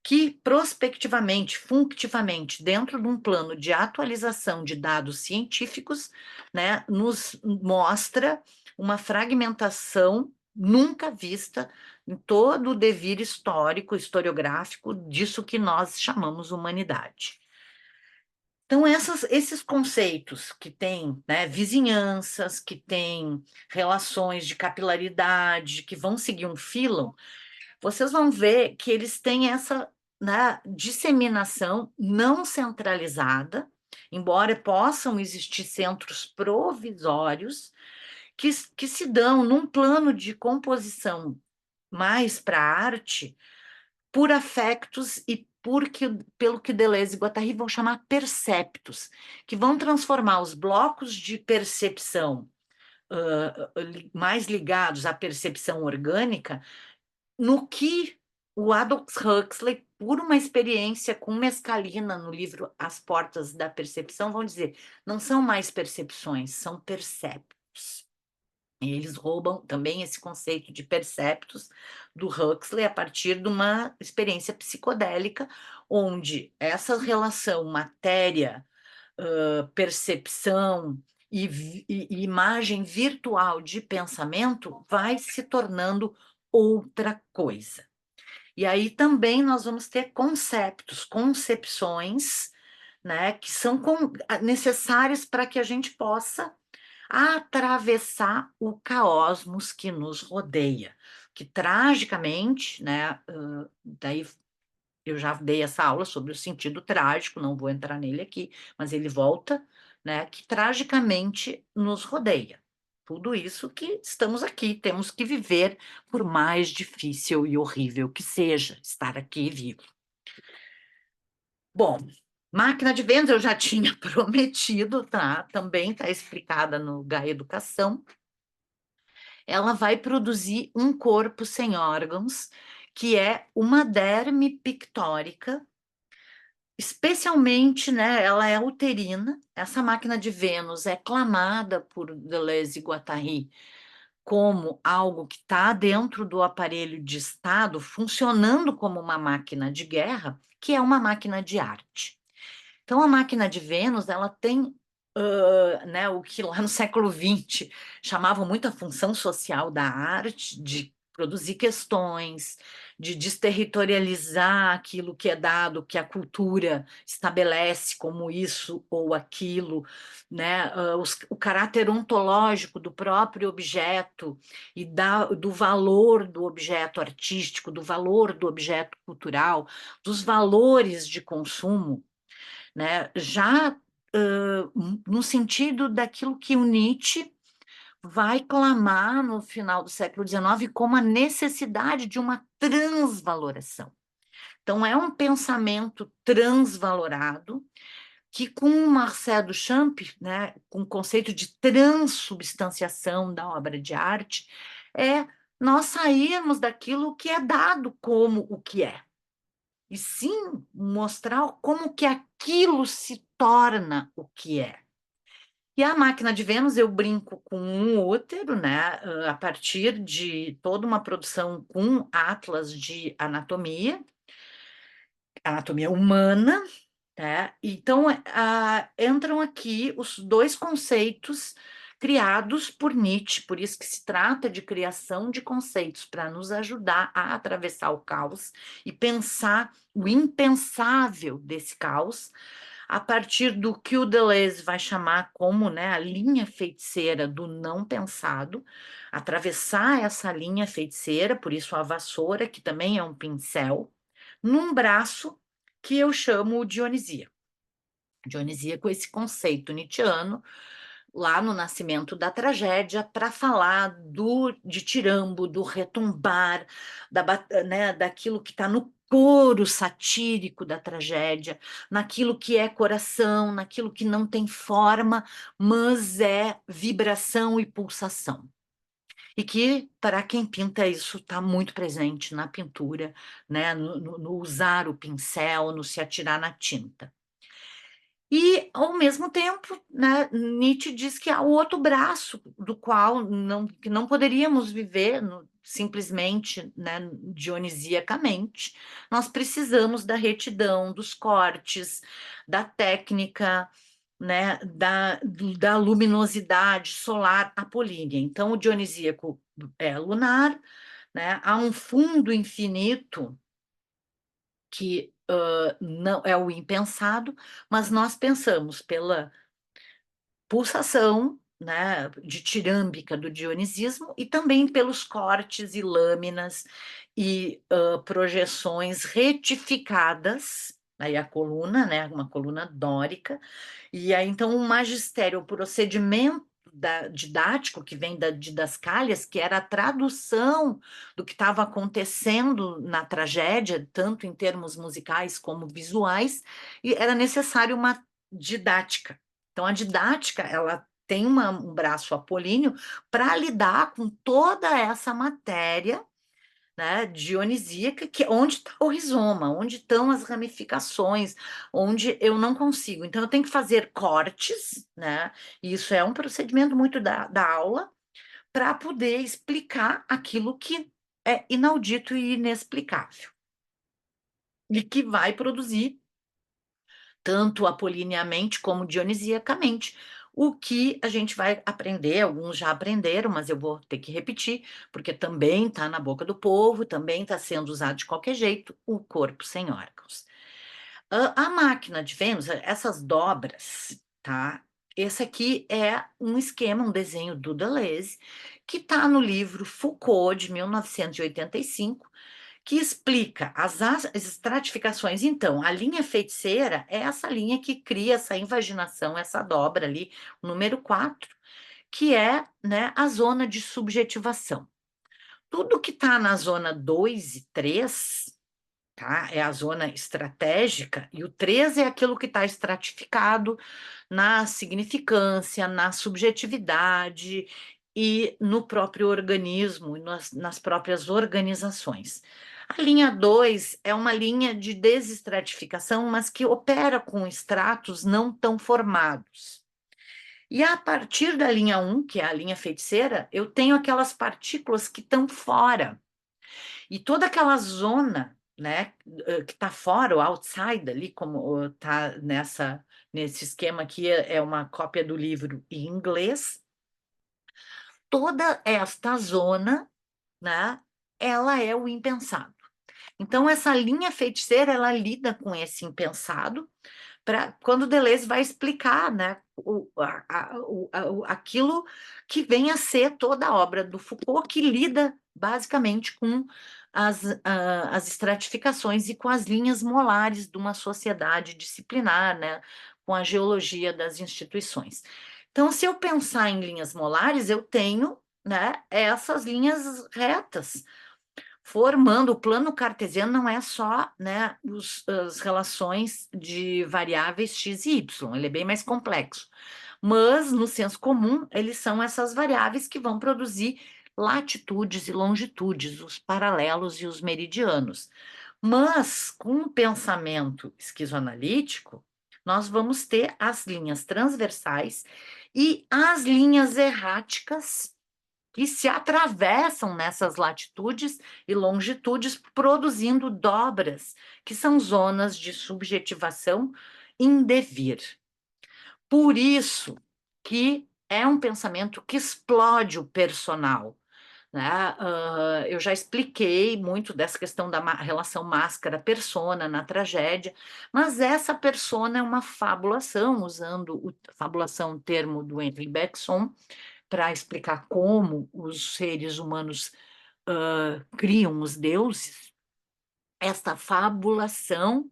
que prospectivamente, functivamente, dentro de um plano de atualização de dados científicos, né, nos mostra uma fragmentação nunca vista em todo o devir histórico, historiográfico disso que nós chamamos humanidade. Então, esses conceitos que têm, né, vizinhanças, que têm relações de capilaridade, que vão seguir um filo, vocês vão ver que eles têm essa, né, disseminação não centralizada, embora possam existir centros provisórios que se dão num plano de composição mais para a arte, por afectos e pelo que Deleuze e Guattari vão chamar perceptos, que vão transformar os blocos de percepção mais ligados à percepção orgânica no que o Aldous Huxley, por uma experiência com mescalina no livro As Portas da Percepção, vão dizer, não são mais percepções, são perceptos. E eles roubam também esse conceito de perceptos do Huxley a partir de uma experiência psicodélica, onde essa relação matéria, percepção e imagem virtual de pensamento vai se tornando outra coisa. E aí também nós vamos ter conceptos, concepções, né, que são necessárias para que a gente possa atravessar o caosmos que nos rodeia, que tragicamente, né, daí eu já dei essa aula sobre o sentido trágico, não vou entrar nele aqui, mas ele volta, né, que tragicamente nos rodeia. Tudo isso que estamos aqui, temos que viver, por mais difícil e horrível que seja estar aqui vivo. Bom, máquina de vendas eu já tinha prometido, tá? Também está explicada no Gaia Educação. Ela vai produzir um corpo sem órgãos, que é uma derme pictórica, especialmente, né, ela é uterina. Essa máquina de Vênus é clamada por Deleuze e Guattari como algo que está dentro do aparelho de Estado, funcionando como uma máquina de guerra, que é uma máquina de arte. Então, a máquina de Vênus, ela tem, né, o que lá no século XX chamavam muito a função social da arte, de produzir questões, de desterritorializar aquilo que é dado, que a cultura estabelece como isso ou aquilo, né, o caráter ontológico do próprio objeto e do valor do objeto artístico, do valor do objeto cultural, dos valores de consumo, né? Já no sentido daquilo que o Nietzsche vai clamar no final do século XIX como a necessidade de uma transvaloração. Então, é um pensamento transvalorado que, com o Marcel Duchamp, né, com o conceito de transubstanciação da obra de arte, é nós sairmos daquilo que é dado como o que é, e sim mostrar como que aquilo se torna o que é. E a máquina de Vênus, eu brinco com um útero, né, a partir de toda uma produção com atlas de anatomia humana, né? Então, entram aqui os dois conceitos criados por Nietzsche, por isso que se trata de criação de conceitos para nos ajudar a atravessar o caos e pensar o impensável desse caos, a partir do que o Deleuze vai chamar como, né, a linha feiticeira do não pensado, atravessar essa linha feiticeira, por isso a vassoura, que também é um pincel, num braço que eu chamo Dionisíaco. Dionisíaco, esse conceito nietzschiano, lá no Nascimento da Tragédia, para falar do ditirambо, do retumbar, né, daquilo que está no coro satírico da tragédia, naquilo que é coração, naquilo que não tem forma, mas é vibração e pulsação. E que, para quem pinta, isso está muito presente na pintura, né, no usar o pincel, no se atirar na tinta. E, ao mesmo tempo, né, Nietzsche diz que há o outro braço do qual que não poderíamos viver simplesmente, né, dionisiacamente. Nós precisamos da retidão, dos cortes, da técnica, né, da luminosidade solar apolínea. Então, o dionisíaco é lunar, né, há um fundo infinito que não é o impensado, mas nós pensamos pela pulsação, né, ditirâmbica do dionisismo e também pelos cortes e lâminas e projeções retificadas, aí a coluna, né, uma coluna dórica, e aí então o magistério, o procedimento didático que vem da Didascalias, que era a tradução do que estava acontecendo na tragédia, tanto em termos musicais como visuais, e era necessário uma didática. Então, a didática, ela tem um braço apolíneo para lidar com toda essa matéria, né, dionisíaca, que onde está o rizoma, onde estão as ramificações, onde eu não consigo. Então, eu tenho que fazer cortes, né? E isso é um procedimento muito da aula, para poder explicar aquilo que é inaudito e inexplicável. E que vai produzir tanto apolíneamente como dionisiacamente. O que a gente vai aprender, alguns já aprenderam, mas eu vou ter que repetir, porque também está na boca do povo, também está sendo usado de qualquer jeito, o corpo sem órgãos. A máquina de Vênus, essas dobras, tá? Esse aqui é um esquema, um desenho do Deleuze, que está no livro Foucault, de 1985, que explica as estratificações. Então, a linha feiticeira é essa linha que cria essa invaginação, essa dobra ali, o número 4, que é, né, a zona de subjetivação. Tudo que está na zona 2 e 3, tá, é a zona estratégica, e o 3 é aquilo que está estratificado na significância, na subjetividade e no próprio organismo, e nas próprias organizações. A linha 2 é uma linha de desestratificação, mas que opera com estratos não tão formados. E a partir da linha 1, que é a linha feiticeira, eu tenho aquelas partículas que estão fora. E toda aquela zona, né, que está fora, o outside ali, como está nesse esquema aqui, é uma cópia do livro em inglês. Toda esta zona, né, ela é o impensado. Então, essa linha feiticeira, ela lida com esse impensado, quando Deleuze vai explicar, né, aquilo que vem a ser toda a obra do Foucault, que lida basicamente com as estratificações e com as linhas molares de uma sociedade disciplinar, né, com a geologia das instituições. Então, se eu pensar em linhas molares, eu tenho, né, essas linhas retas, formando o plano cartesiano não é só, né, as relações de variáveis x e y, ele é bem mais complexo. Mas, no senso comum, eles são essas variáveis que vão produzir latitudes e longitudes, os paralelos e os meridianos. Mas, com o pensamento esquizoanalítico, nós vamos ter as linhas transversais e as linhas erráticas que se atravessam nessas latitudes e longitudes, produzindo dobras, que são zonas de subjetivação em devir. Por isso que é um pensamento que explode o personal, né? Eu já expliquei muito dessa questão da relação máscara-persona na tragédia, mas essa persona é uma fabulação, usando fabulação, termo do Henri Bergson, para explicar como os seres humanos criam os deuses. Esta fabulação,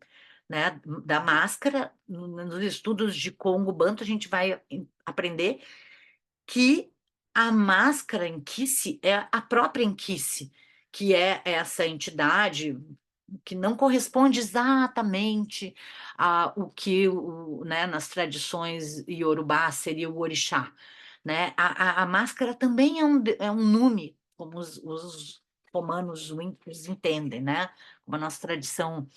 né, da máscara, nos estudos de Congo-Banto, a gente vai aprender que a máscara Enkice é a própria Enkice, que é essa entidade que não corresponde exatamente a o que, né, nas tradições iorubá seria o orixá, né? A máscara também é um nume, como os romanos os entendem, né? Como a nossa tradição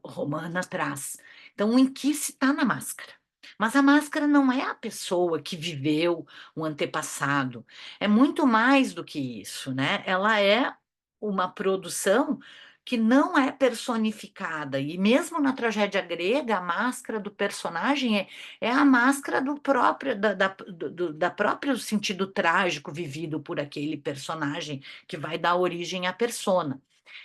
romana traz. Então, o Enkice está na máscara. Mas a máscara não é a pessoa que viveu o antepassado. É muito mais do que isso, né? Ela é uma produção que não é personificada. E mesmo na tragédia grega, a máscara do personagem é a máscara do próprio, da próprio sentido trágico vivido por aquele personagem que vai dar origem à persona.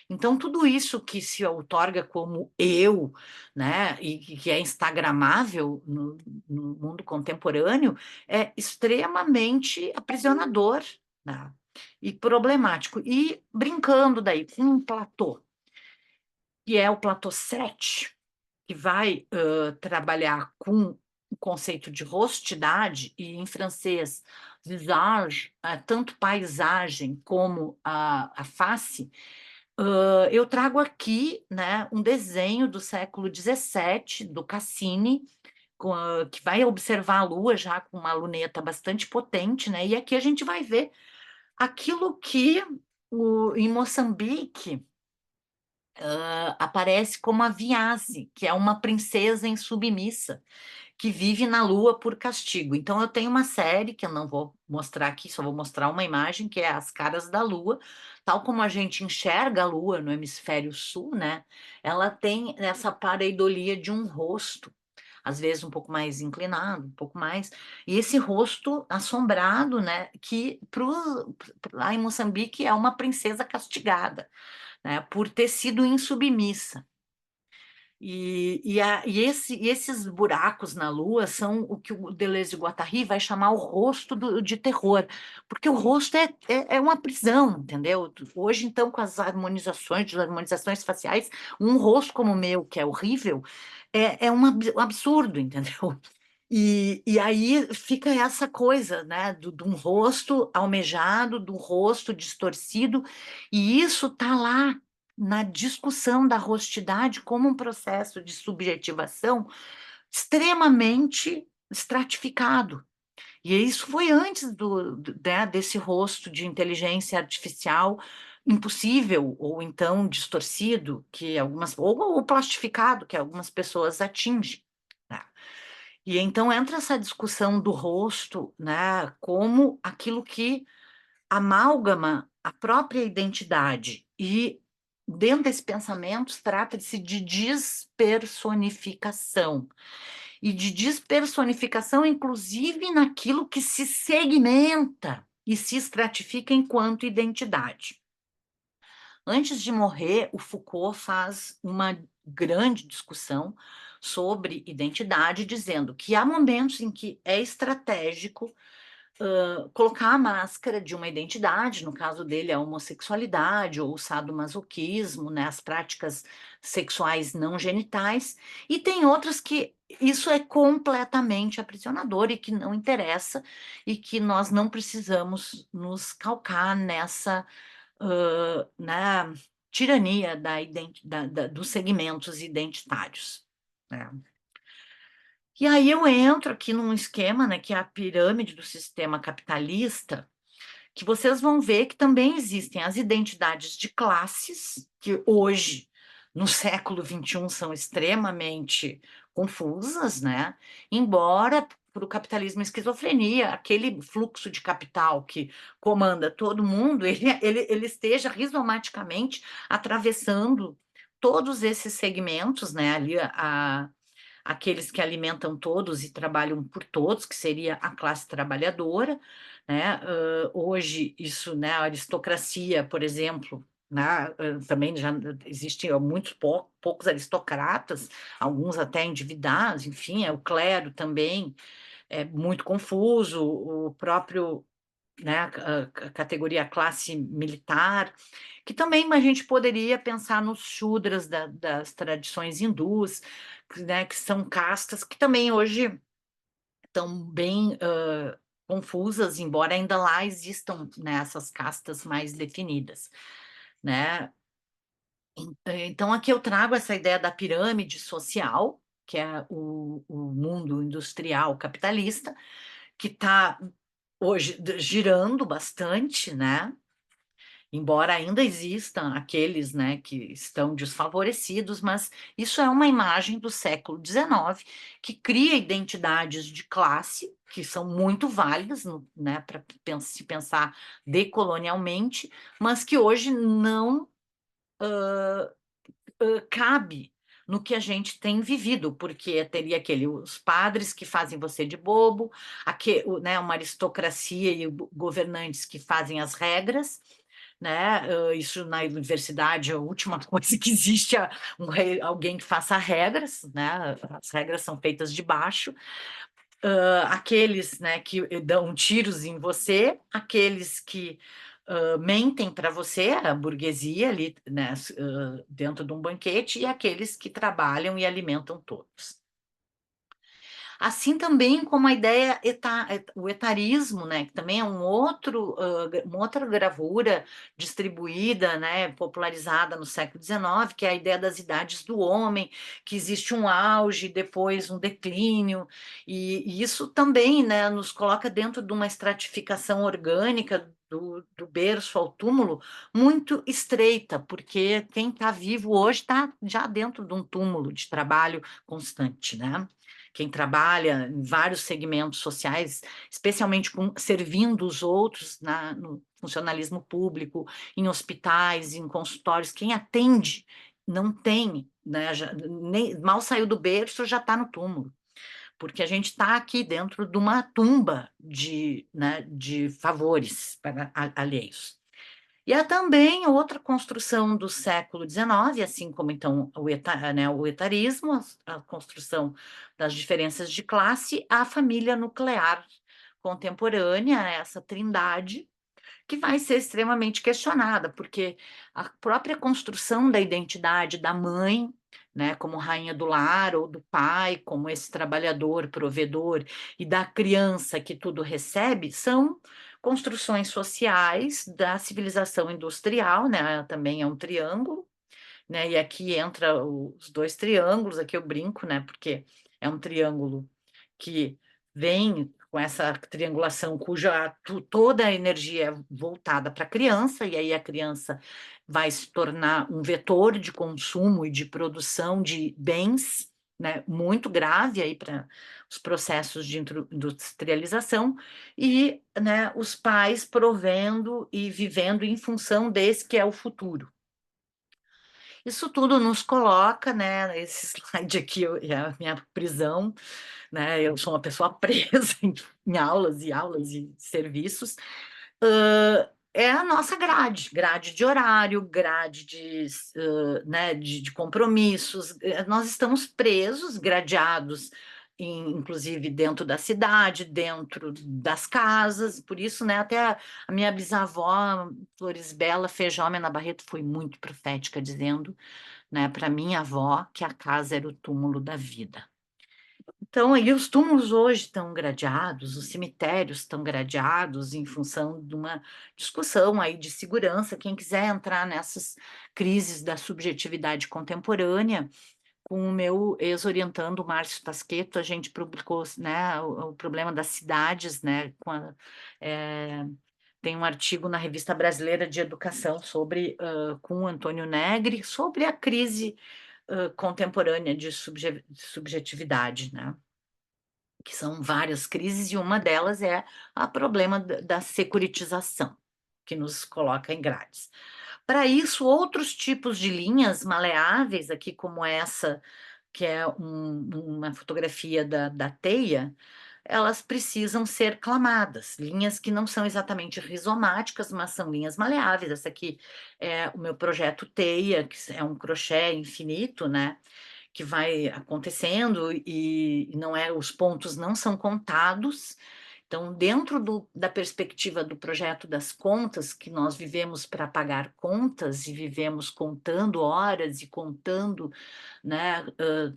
Então, tudo isso que se outorga como eu, né, e que é instagramável no mundo contemporâneo, é extremamente aprisionador, né, e problemático. E brincando daí com um platô, que é o platô 7, que vai trabalhar com o conceito de rostidade, e em francês, visage, tanto paisagem como a face. Eu trago aqui, né, um desenho do século XVII, do Cassini, que vai observar a Lua já com uma luneta bastante potente, né? E aqui a gente vai ver aquilo que em Moçambique aparece como a Viase, que é uma princesa insubmissa, que vive na Lua por castigo. Então, eu tenho uma série que eu não vou mostrar aqui, só vou mostrar uma imagem, que é As Caras da Lua, tal como a gente enxerga a Lua no hemisfério sul, né? Ela tem essa pareidolia de um rosto, às vezes um pouco mais inclinado, um pouco mais, e esse rosto assombrado, né? Que lá em Moçambique é uma princesa castigada, né? Por ter sido insubmissa. E esses buracos na Lua são o que o Deleuze e Guattari vai chamar o rosto de terror, porque o rosto é uma prisão, entendeu? Hoje, então, com as harmonizações, desarmonizações faciais, um rosto como o meu, que é horrível, é um absurdo, entendeu? E aí fica essa coisa, né, de um rosto almejado, do rosto distorcido, e isso está lá na discussão da rostidade como um processo de subjetivação extremamente estratificado. E isso foi antes né, desse rosto de inteligência artificial impossível, ou então distorcido, que algumas, ou plastificado, que algumas pessoas atingem. Né? E então entra essa discussão do rosto, né, como aquilo que amálgama a própria identidade. E dentro desse pensamento trata-se de despersonificação. E de despersonificação, inclusive, naquilo que se segmenta e se estratifica enquanto identidade. Antes de morrer, o Foucault faz uma grande discussão sobre identidade, dizendo que há momentos em que é estratégico colocar a máscara de uma identidade, no caso dele, a homossexualidade ou o sadomasoquismo, né, as práticas sexuais não genitais, e tem outras que isso é completamente aprisionador e que não interessa, e que nós não precisamos nos calcar nessa na tirania dos segmentos identitários. Né? E aí eu entro aqui num esquema, né, que é a pirâmide do sistema capitalista, que vocês vão ver que também existem as identidades de classes, que hoje, no século XXI, são extremamente confusas, né? Embora para o capitalismo esquizofrenia, aquele fluxo de capital que comanda todo mundo, ele esteja rizomaticamente atravessando todos esses segmentos, né? Ali aqueles que alimentam todos e trabalham por todos, que seria a classe trabalhadora, né? Hoje, isso, né, a aristocracia, por exemplo, né, também já existem muitos poucos aristocratas, alguns até endividados, enfim, o clero também é muito confuso, o próprio, né, a categoria classe militar, que também a gente poderia pensar nos Shudras das tradições hindus, né, que são castas que também hoje estão bem confusas, embora ainda lá existam, né, essas castas mais definidas, né? Então aqui eu trago essa ideia da pirâmide social, que é o mundo industrial capitalista, que está hoje girando bastante, né? Embora ainda existam aqueles, né, que estão desfavorecidos, mas isso é uma imagem do século XIX que cria identidades de classe que são muito válidas, né, para se pensar decolonialmente, mas que hoje não cabe no que a gente tem vivido, porque teria os padres que fazem você de bobo, né, uma aristocracia e governantes que fazem as regras, né? Isso na universidade é a última coisa que existe, é alguém que faça regras, né? As regras são feitas de baixo. Aqueles, né, que dão tiros em você, aqueles que mentem para você, a burguesia ali, né, dentro de um banquete, e aqueles que trabalham e alimentam todos. Assim também como a ideia o etarismo, né, que também é uma outra gravura distribuída, né, popularizada no século XIX, que é a ideia das idades do homem, que existe um auge, depois um declínio, e isso também, né, nos coloca dentro de uma estratificação orgânica do berço ao túmulo muito estreita, porque quem está vivo hoje está já dentro de um túmulo de trabalho constante, né? Quem trabalha em vários segmentos sociais, especialmente servindo os outros no funcionalismo público, em hospitais, em consultórios, quem atende não tem, né, mal saiu do berço, já está no túmulo, porque a gente está aqui dentro de uma tumba né, de favores para alheios. E há também outra construção do século XIX, assim como então né, o etarismo, a construção das diferenças de classe, a família nuclear contemporânea, essa trindade, que vai ser extremamente questionada, porque a própria construção da identidade da mãe, né, como rainha do lar, ou do pai, como esse trabalhador, provedor, e da criança que tudo recebe, são construções sociais da civilização industrial, né, também é um triângulo, né, e aqui entra os dois triângulos, aqui eu brinco, né, porque é um triângulo que vem com essa triangulação toda a energia é voltada para a criança, e aí a criança vai se tornar um vetor de consumo e de produção de bens, né, muito grave aí para os processos de industrialização, e, né, os pais provendo e vivendo em função desse que é o futuro. Isso tudo nos coloca, né? Esse slide aqui é a minha prisão, né? Eu sou uma pessoa presa em aulas e aulas e serviços. É a nossa grade de horário, grade né, de compromissos. Nós estamos presos, gradeados, inclusive dentro da cidade, dentro das casas. Por isso, né, até a minha bisavó, Florisbela Feijó Barreto, foi muito profética, dizendo, né, para minha avó que a casa era o túmulo da vida. Então, aí os túmulos hoje estão gradeados, os cemitérios estão gradeados em função de uma discussão aí de segurança. Quem quiser entrar nessas crises da subjetividade contemporânea, com o meu ex-orientando, Márcio Tasqueto, a gente publicou, né, o problema das cidades, né, tem um artigo na Revista Brasileira de Educação sobre, com o Antônio Negri, sobre a crise contemporânea de subjetividade, né? Que são várias crises, e uma delas é o problema da securitização, que nos coloca em grades. Para isso, outros tipos de linhas maleáveis, aqui como essa, que é uma fotografia da teia, elas precisam ser clamadas, linhas que não são exatamente rizomáticas, mas são linhas maleáveis. Essa aqui é o meu projeto Teia, que é um crochê infinito, né? Que vai acontecendo e não é, os pontos não são contados. Então, dentro da perspectiva do projeto das contas, que nós vivemos para pagar contas e vivemos contando horas e contando, né,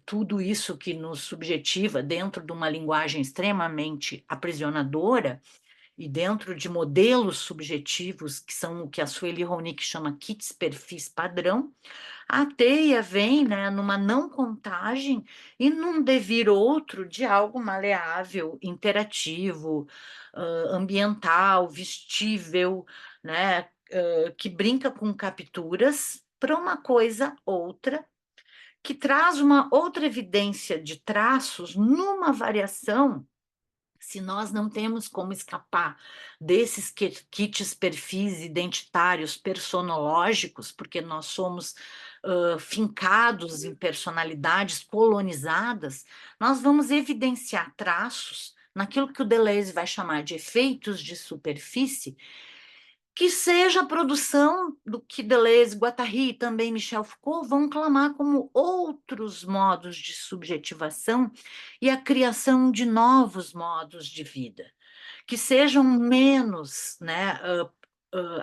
tudo isso que nos subjetiva dentro de uma linguagem extremamente aprisionadora e dentro de modelos subjetivos, que são o que a Sueli Ronick chama kits perfis padrão, a teia vem, né, numa não contagem e num devir outro de algo maleável, interativo, ambiental, vestível, né, que brinca com capturas para uma coisa outra, que traz uma outra evidência de traços numa variação. Se nós não temos como escapar desses kits perfis identitários personológicos, porque nós somos fincados em personalidades colonizadas, nós vamos evidenciar traços naquilo que o Deleuze vai chamar de efeitos de superfície, que seja a produção do que Deleuze, Guattari e também Michel Foucault vão clamar como outros modos de subjetivação e a criação de novos modos de vida, que sejam menos, né,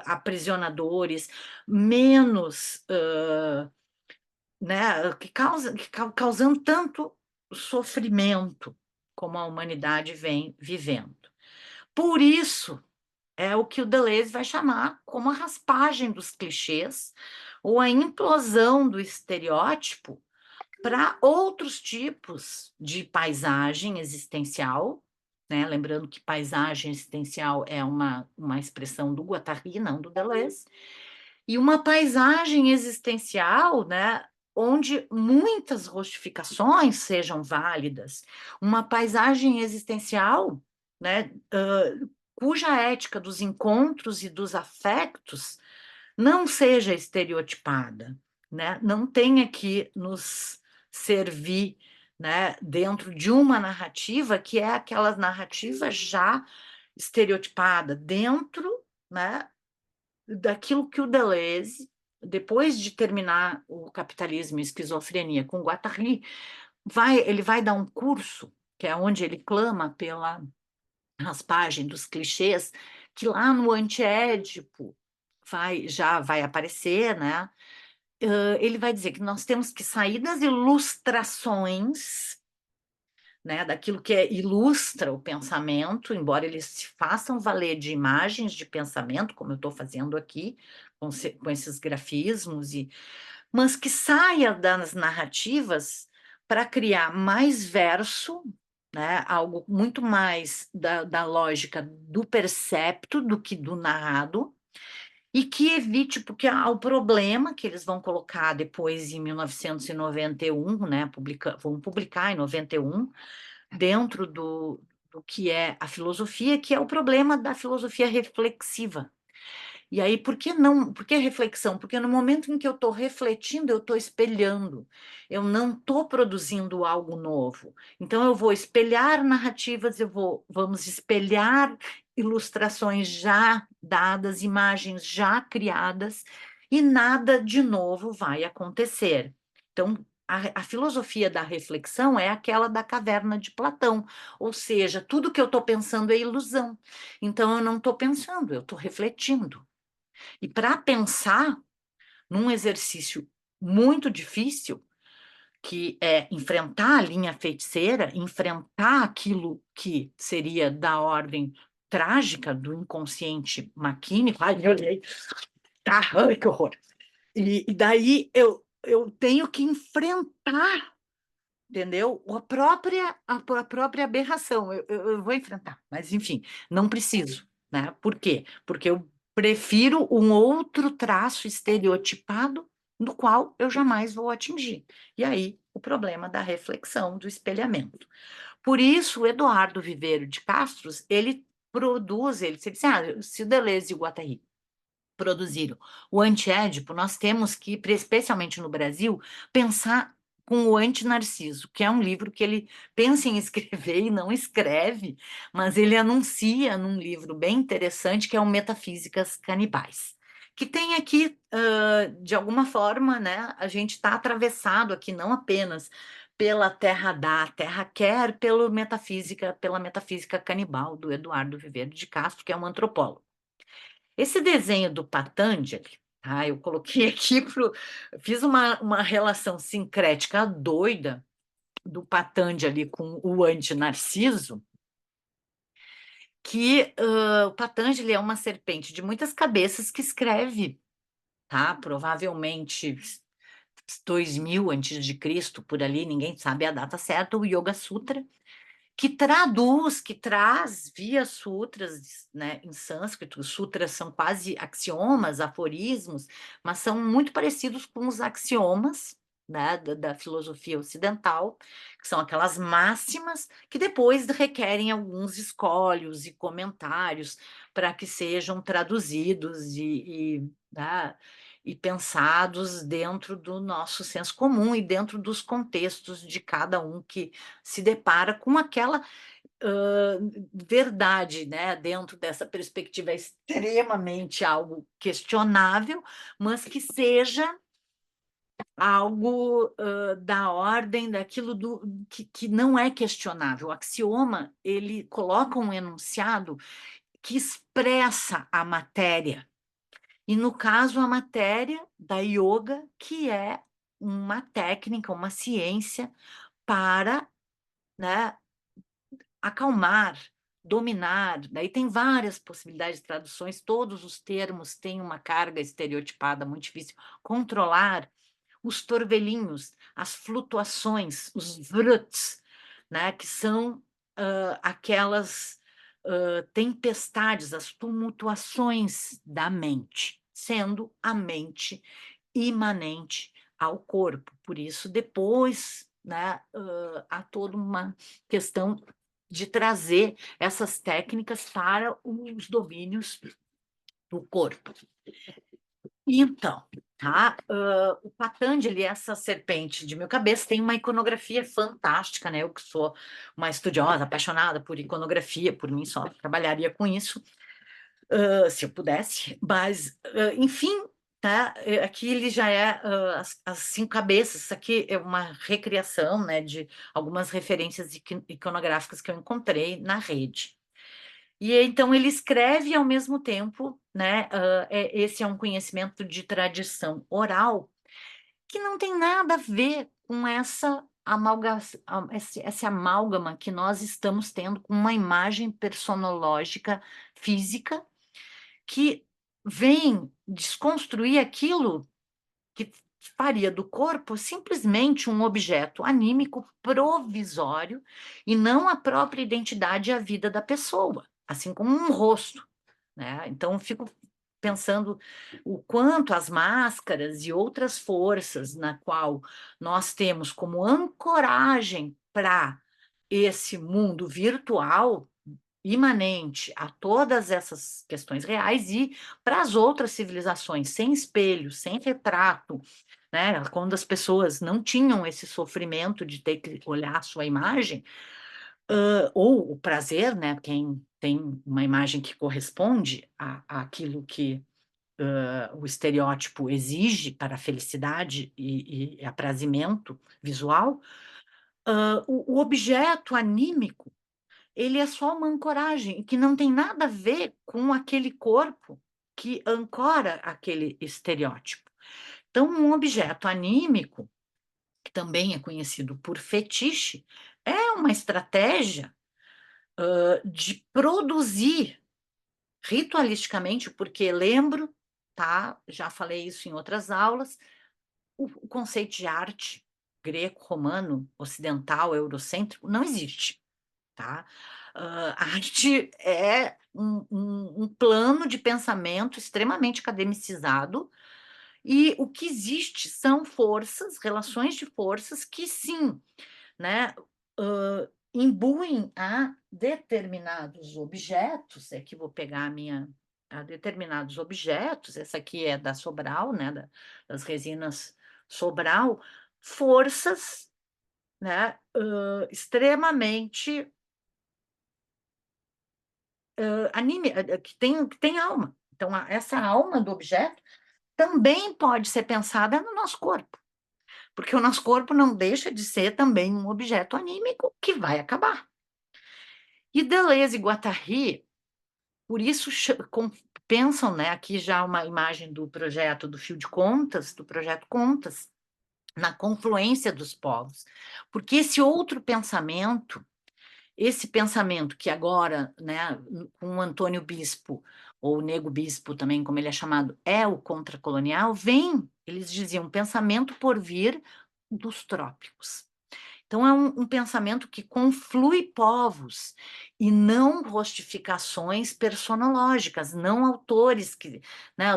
aprisionadores, menos, né, causando tanto sofrimento como a humanidade vem vivendo. Por isso, é o que o Deleuze vai chamar como a raspagem dos clichês ou a implosão do estereótipo para outros tipos de paisagem existencial, né? Lembrando que paisagem existencial é uma expressão do Guattari, não do Deleuze, e uma paisagem existencial, né, onde muitas rostificações sejam válidas, uma paisagem existencial, né, cuja ética dos encontros e dos afetos não seja estereotipada, né? Não tenha que nos servir, né, dentro de uma narrativa que é aquela narrativa já estereotipada, dentro, né, daquilo que o Deleuze, depois de terminar o Capitalismo e Esquizofrenia com Guattari, ele vai dar um curso, que é onde ele clama pela raspagem dos clichês, que lá no Antiédipo já vai aparecer, né? Ele vai dizer que nós temos que sair das ilustrações, né, daquilo que ilustra o pensamento, embora eles se façam valer de imagens de pensamento, como eu estou fazendo aqui, com esses grafismos, mas que saia das narrativas para criar mais verso, né, algo muito mais da lógica do percepto do que do narrado, e que evite, porque há o problema que eles vão colocar depois em 1991, né, vão publicar em 91, dentro do que é a filosofia, que é o problema da filosofia reflexiva. E aí, por que não? Por que reflexão? Porque no momento em que eu estou refletindo, eu estou espelhando, eu não estou produzindo algo novo. Então, eu vou espelhar narrativas, vamos espelhar ilustrações já dadas, imagens já criadas, e nada de novo vai acontecer. Então, a filosofia da reflexão é aquela da caverna de Platão, ou seja, tudo que eu estou pensando é ilusão. Então, eu não estou pensando, eu estou refletindo. E para pensar num exercício muito difícil, que é enfrentar a linha feiticeira, enfrentar aquilo que seria da ordem trágica do inconsciente maquínico. Ai, me olhei. Tá, ai, que horror. E daí eu tenho que enfrentar, entendeu? A própria aberração. Eu vou enfrentar, mas enfim, não preciso, né? Por quê? Porque eu prefiro um outro traço estereotipado do qual eu jamais vou atingir. E aí, o problema da reflexão, do espelhamento. Por isso, o Eduardo Viveiro de Castros, ele disse assim, se o Deleuze e o Guattari produziram o antiédipo, nós temos que, especialmente no Brasil, pensar com o Antinarciso, que é um livro que ele pensa em escrever e não escreve, mas ele anuncia num livro bem interessante, que é o Metafísicas Canibais, que tem aqui, de alguma forma, né, a gente está atravessado aqui não apenas pela Terra dá, Terra quer, pela metafísica canibal do Eduardo Viveiro de Castro, que é um antropólogo. Esse desenho do Patanjali, tá? Eu coloquei aqui, fiz uma relação sincrética doida do Patanjali com o antinarciso, que o Patanjali é uma serpente de muitas cabeças que escreve, tá? Provavelmente 2000 antes de Cristo, por ali, ninguém sabe a data certa, o Yoga Sutra, que traz via sutras, né, em sânscrito. Os sutras são quase axiomas, aforismos, mas são muito parecidos com os axiomas, né, da filosofia ocidental, que são aquelas máximas que depois requerem alguns escolhos e comentários para que sejam traduzidos né, e pensados dentro do nosso senso comum e dentro dos contextos de cada um que se depara com aquela verdade, né, dentro dessa perspectiva extremamente algo questionável, mas que seja algo da ordem daquilo que não é questionável. O axioma, ele coloca um enunciado que expressa a matéria, e no caso a matéria da yoga, que é uma técnica, uma ciência para, né, acalmar, dominar. Daí tem várias possibilidades de traduções, todos os termos têm uma carga estereotipada muito difícil. Controlar os torvelinhos, as flutuações, os vruts, né, que são aquelas tempestades, as tumultuações da mente, sendo a mente imanente ao corpo. Por isso, depois, né, há toda uma questão de trazer essas técnicas para os domínios do corpo. Então, tá? O Patanjali, essa serpente de mil cabeças, tem uma iconografia fantástica, né? Eu que sou uma estudiosa, apaixonada por iconografia, por mim só trabalharia com isso. se eu pudesse, mas, enfim, tá? Aqui ele já é as cinco cabeças. Isso aqui é uma recriação, né, de algumas referências iconográficas que eu encontrei na rede. E então ele escreve e, ao mesmo tempo, né, esse é um conhecimento de tradição oral que não tem nada a ver com esse amálgama que nós estamos tendo com uma imagem personológica física que vem desconstruir aquilo que faria do corpo simplesmente um objeto anímico provisório e não a própria identidade e a vida da pessoa, assim como um rosto, né? Então, eu fico pensando o quanto as máscaras e outras forças na qual nós temos como ancoragem para esse mundo virtual imanente a todas essas questões reais e para as outras civilizações, sem espelho, sem retrato, né? Quando as pessoas não tinham esse sofrimento de ter que olhar a sua imagem, ou o prazer, né? Quem tem uma imagem que corresponde àquilo que o estereótipo exige para a felicidade e aprazimento visual, o objeto anímico ele é só uma ancoragem, que não tem nada a ver com aquele corpo que ancora aquele estereótipo. Então, um objeto anímico, que também é conhecido por fetiche, é uma estratégia de produzir ritualisticamente, porque lembro, tá? Já falei isso em outras aulas, o conceito de arte greco-romano, ocidental, eurocêntrico, não existe. Tá? A arte é um plano de pensamento extremamente academicizado, e o que existe são forças, relações de forças que sim, né, imbuem a determinados objetos, é que vou pegar a determinados objetos, essa aqui é da Sobral, né, das resinas Sobral, forças, né, extremamente que tem alma. Então, essa alma do objeto também pode ser pensada no nosso corpo, porque o nosso corpo não deixa de ser também um objeto anímico que vai acabar. E Deleuze e Guattari, por isso, pensam, né, aqui já uma imagem do projeto do Fio de Contas, do projeto Contas, na confluência dos povos, porque esse pensamento que agora, né, com o Antônio Bispo, ou o Nego Bispo também, como ele é chamado, é o contracolonial, vem, eles diziam, pensamento por vir dos trópicos. Então, é um pensamento que conflui povos e não rostificações personológicas, não autores que, né,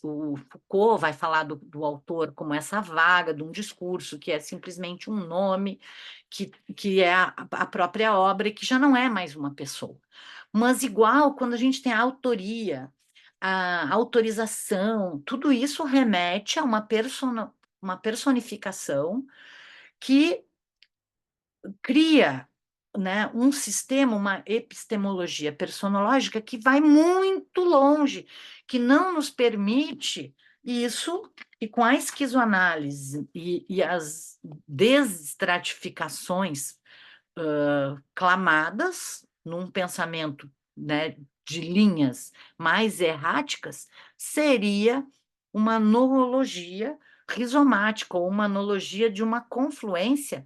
o Foucault vai falar do autor como essa vaga de um discurso que é simplesmente um nome, que é a própria obra e que já não é mais uma pessoa. Mas igual, quando a gente tem a autoria, a autorização, tudo isso remete a uma personificação que cria, né, um sistema, uma epistemologia personológica que vai muito longe, que não nos permite isso, e com a esquizoanálise e as desestratificações clamadas num pensamento, né, de linhas mais erráticas, seria uma noologia rizomática, ou uma analogia de uma confluência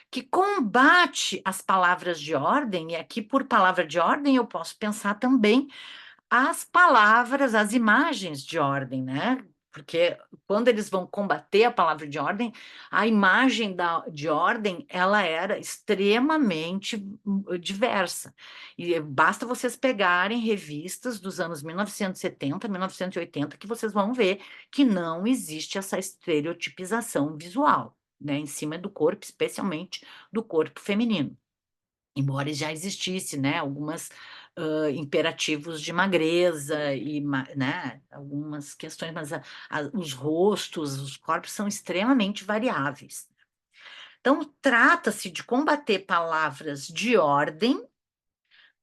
que combate as palavras de ordem, e aqui por palavra de ordem eu posso pensar também as palavras, as imagens de ordem, né? Porque quando eles vão combater a palavra de ordem, a imagem de ordem ela era extremamente diversa. E basta vocês pegarem revistas dos anos 1970, 1980, que vocês vão ver que não existe essa estereotipização visual, né, em cima do corpo, especialmente do corpo feminino. Embora já existisse, né, algumas imperativos de magreza e, né, algumas questões, mas os rostos, os corpos são extremamente variáveis. Então, trata-se de combater palavras de ordem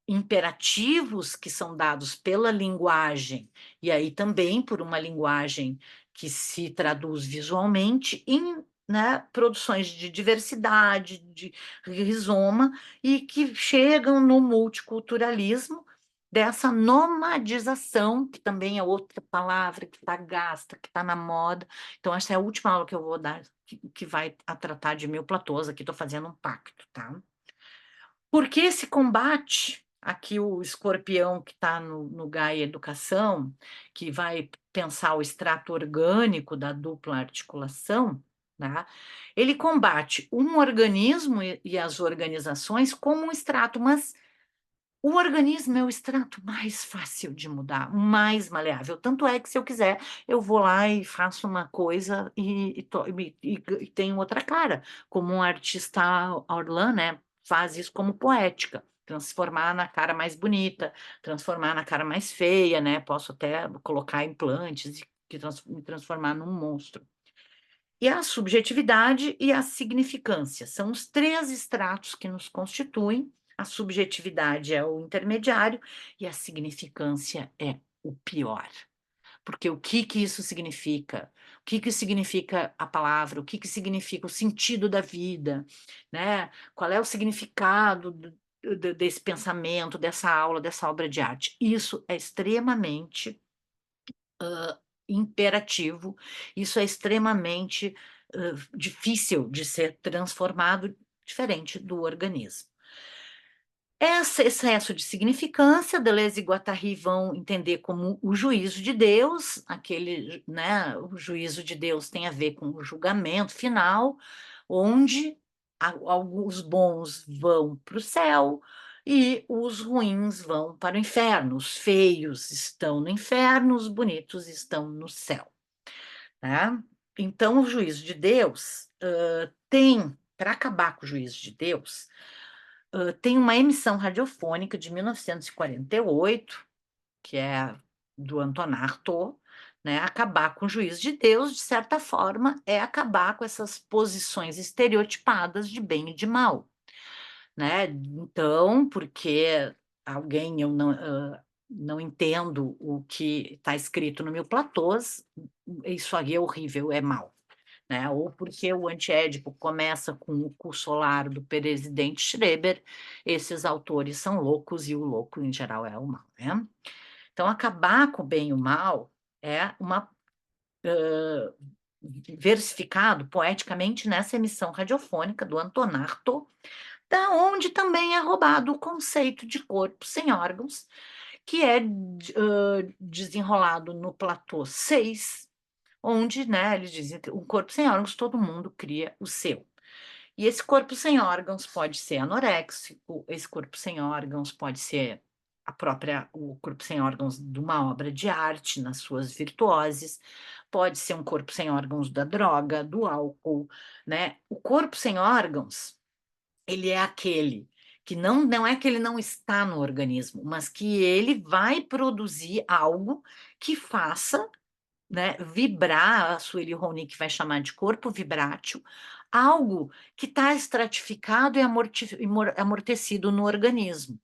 imperativos que são dados pela linguagem, e aí também por uma linguagem que se traduz visualmente em, né, produções de diversidade, de rizoma, e que chegam no multiculturalismo dessa nomadização, que também é outra palavra que está gasta, que está na moda. Então, essa é a última aula que eu vou dar, que vai a tratar de mil platôs. Aqui estou fazendo um pacto, tá? Porque esse combate, aqui o escorpião que está no Gaia Educação, que vai pensar o extrato orgânico da dupla articulação, né? Ele combate um organismo e as organizações como um extrato, mas o organismo é o extrato mais fácil de mudar, mais maleável. Tanto é que, se eu quiser, eu vou lá e faço uma coisa e tenho outra cara, como um artista Orlan, né? Faz isso como poética, transformar na cara mais bonita, transformar na cara mais feia, né? Posso até colocar implantes me transformar num monstro. E a subjetividade e a significância são os três estratos que nos constituem. A subjetividade é o intermediário e a significância é o pior. Porque o que que isso significa? O que que significa a palavra? O que que significa o sentido da vida? Né? Qual é o significado desse pensamento, dessa aula, dessa obra de arte? Isso é extremamente imperativo, isso é extremamente difícil de ser transformado, diferente do organismo. Esse excesso de significância, Deleuze e Guattari vão entender como o juízo de Deus, aquele, né, o juízo de Deus tem a ver com o julgamento final, onde alguns bons vão para o céu e os ruins vão para o inferno. Os feios estão no inferno, os bonitos estão no céu. Tá? Então, o juízo de Deus tem, para acabar com o juízo de Deus, tem uma emissão radiofônica de 1948, que é do Antonin Artaud, né? Acabar com o juízo de Deus, de certa forma, é acabar com essas posições estereotipadas de bem e de mal, né? Então, porque alguém, eu não entendo o que está escrito no meu Platôs, isso aí é horrível, é mal. Né? Ou porque o antiédipo começa com o cu solar do presidente Schreber, esses autores são loucos e o louco, em geral, é o mal. Né? Então, acabar com o bem e o mal é uma versificado poeticamente nessa emissão radiofônica do Antonin Artaud, da onde também é roubado o conceito de corpo sem órgãos, que é desenrolado no Platô 6, onde, né, eles dizem que um corpo sem órgãos, todo mundo cria o seu. E esse corpo sem órgãos pode ser anoréxico, esse corpo sem órgãos pode ser o corpo sem órgãos de uma obra de arte, nas suas virtuoses, pode ser um corpo sem órgãos da droga, do álcool, né? O corpo sem órgãos, ele é aquele que não é que ele não está no organismo, mas que ele vai produzir algo que faça, né, vibrar, a Sueli Ronick vai chamar de corpo vibrátil, algo que está estratificado e amortecido no organismo.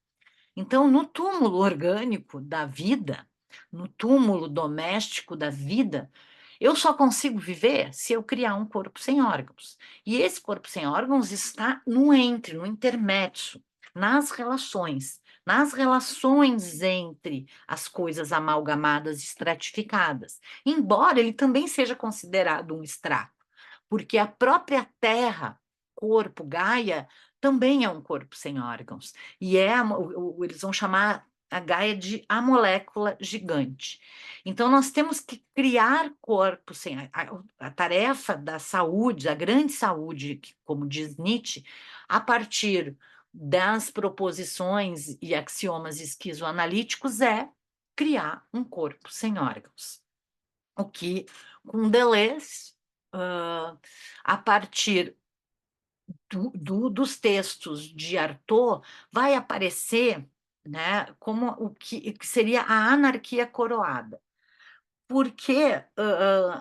Então, no túmulo orgânico da vida, no túmulo doméstico da vida, eu só consigo viver se eu criar um corpo sem órgãos. E esse corpo sem órgãos está no entre, no intermédio, nas relações entre as coisas amalgamadas, estratificadas. Embora ele também seja considerado um extrato, porque a própria Terra, corpo, Gaia, também é um corpo sem órgãos. E eles vão chamar a Gaia de a molécula gigante. Então, nós temos que criar corpos sem. A tarefa da saúde, a grande saúde, como diz Nietzsche, a partir das proposições e axiomas esquizoanalíticos, é criar um corpo sem órgãos. O que, com Deleuze, a partir dos textos de Artaud, vai aparecer, né, como o que seria a anarquia coroada. Porque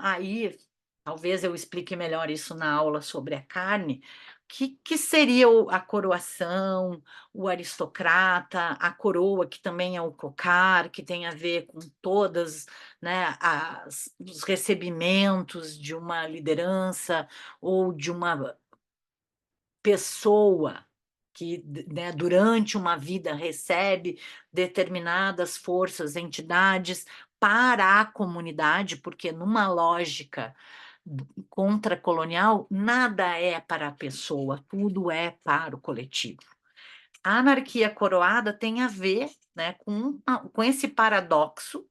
aí, talvez eu explique melhor isso na aula sobre a carne, que seria a coroação, o aristocrata, a coroa, que também é o cocar, que tem a ver com todas, né, os recebimentos de uma liderança ou de uma pessoa que, né, durante uma vida recebe determinadas forças, entidades para a comunidade, porque numa lógica contracolonial, nada é para a pessoa, tudo é para o coletivo. A anarquia coroada tem a ver, né, com esse paradoxo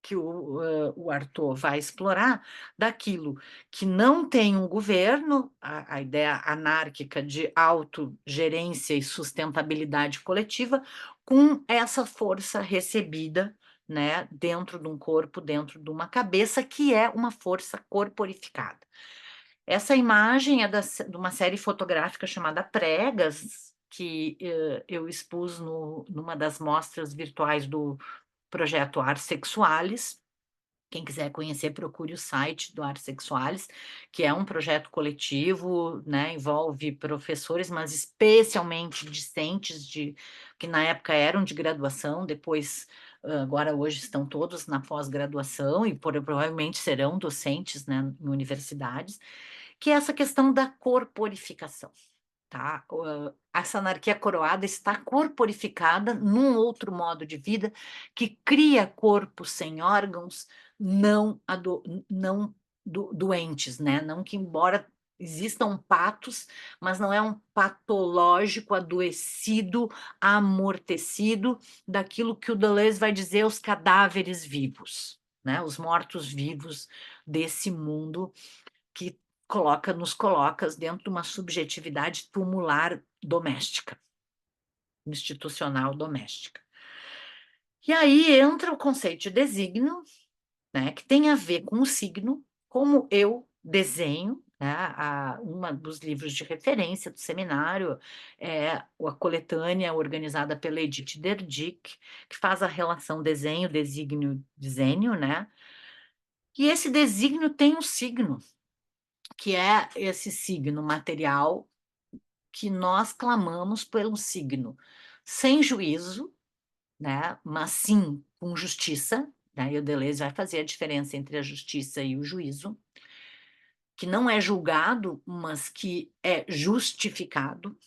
que o Arthur vai explorar, daquilo que não tem um governo, a ideia anárquica de autogerência e sustentabilidade coletiva, com essa força recebida, né, dentro de um corpo, dentro de uma cabeça, que é uma força corporificada. Essa imagem é de uma série fotográfica chamada Pregas, que eu expus numa das mostras virtuais do projeto Ars Sexualis. Quem quiser conhecer, procure o site do Ars Sexualis, que é um projeto coletivo, né, envolve professores, mas especialmente discentes, que na época eram de graduação, depois, agora hoje estão todos na pós-graduação e provavelmente serão docentes, né, em universidades, que é essa questão da corporificação. Tá? Essa anarquia coroada está corporificada num outro modo de vida que cria corpos sem órgãos não doentes, né? Não que, embora existam patos, mas não é um patológico, adoecido, amortecido, daquilo que o Deleuze vai dizer os cadáveres vivos, né? Os mortos-vivos desse mundo que nos coloca dentro de uma subjetividade tumular doméstica, institucional doméstica. E aí entra o conceito de desígnio, né, que tem a ver com o signo, como eu desenho, né, uma dos livros de referência do seminário é a coletânea organizada pela Edith Derdick, que faz a relação desenho, desígnio, desenho, né? E esse desígnio tem um signo, que é esse signo material que nós clamamos pelo signo sem juízo, né, mas sim com justiça, né, e o Deleuze vai fazer a diferença entre a justiça e o juízo, que não é julgado, mas que é justificado.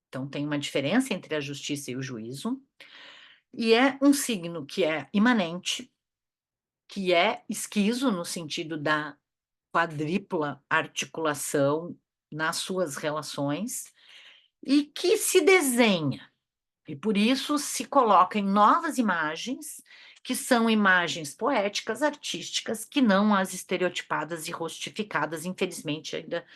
Então, tem uma diferença entre a justiça e o juízo. E é um signo que é imanente, que é esquizo no sentido da quadripla articulação nas suas relações, e que se desenha, e por isso se coloca em novas imagens, que são imagens poéticas, artísticas, que não as estereotipadas e rostificadas, infelizmente ainda.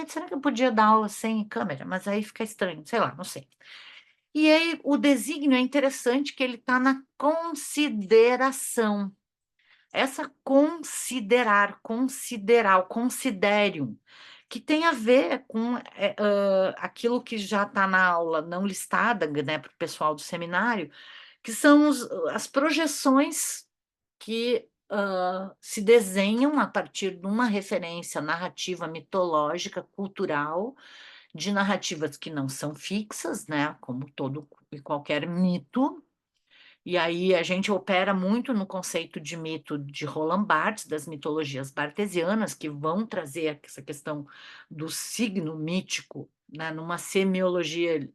Será que eu podia dar aula sem câmera? Mas aí fica estranho, sei lá, não sei. E aí o desígnio é interessante que ele está na consideração. Essa considerar, o considerium, que tem a ver com aquilo que já está na aula não listada, né, para o pessoal do seminário, que são as projeções que se desenham a partir de uma referência narrativa mitológica, cultural, de narrativas que não são fixas, né, como todo e qualquer mito. E aí a gente opera muito no conceito de mito de Roland Barthes, das mitologias bartesianas, que vão trazer essa questão do signo mítico, né, numa semiologia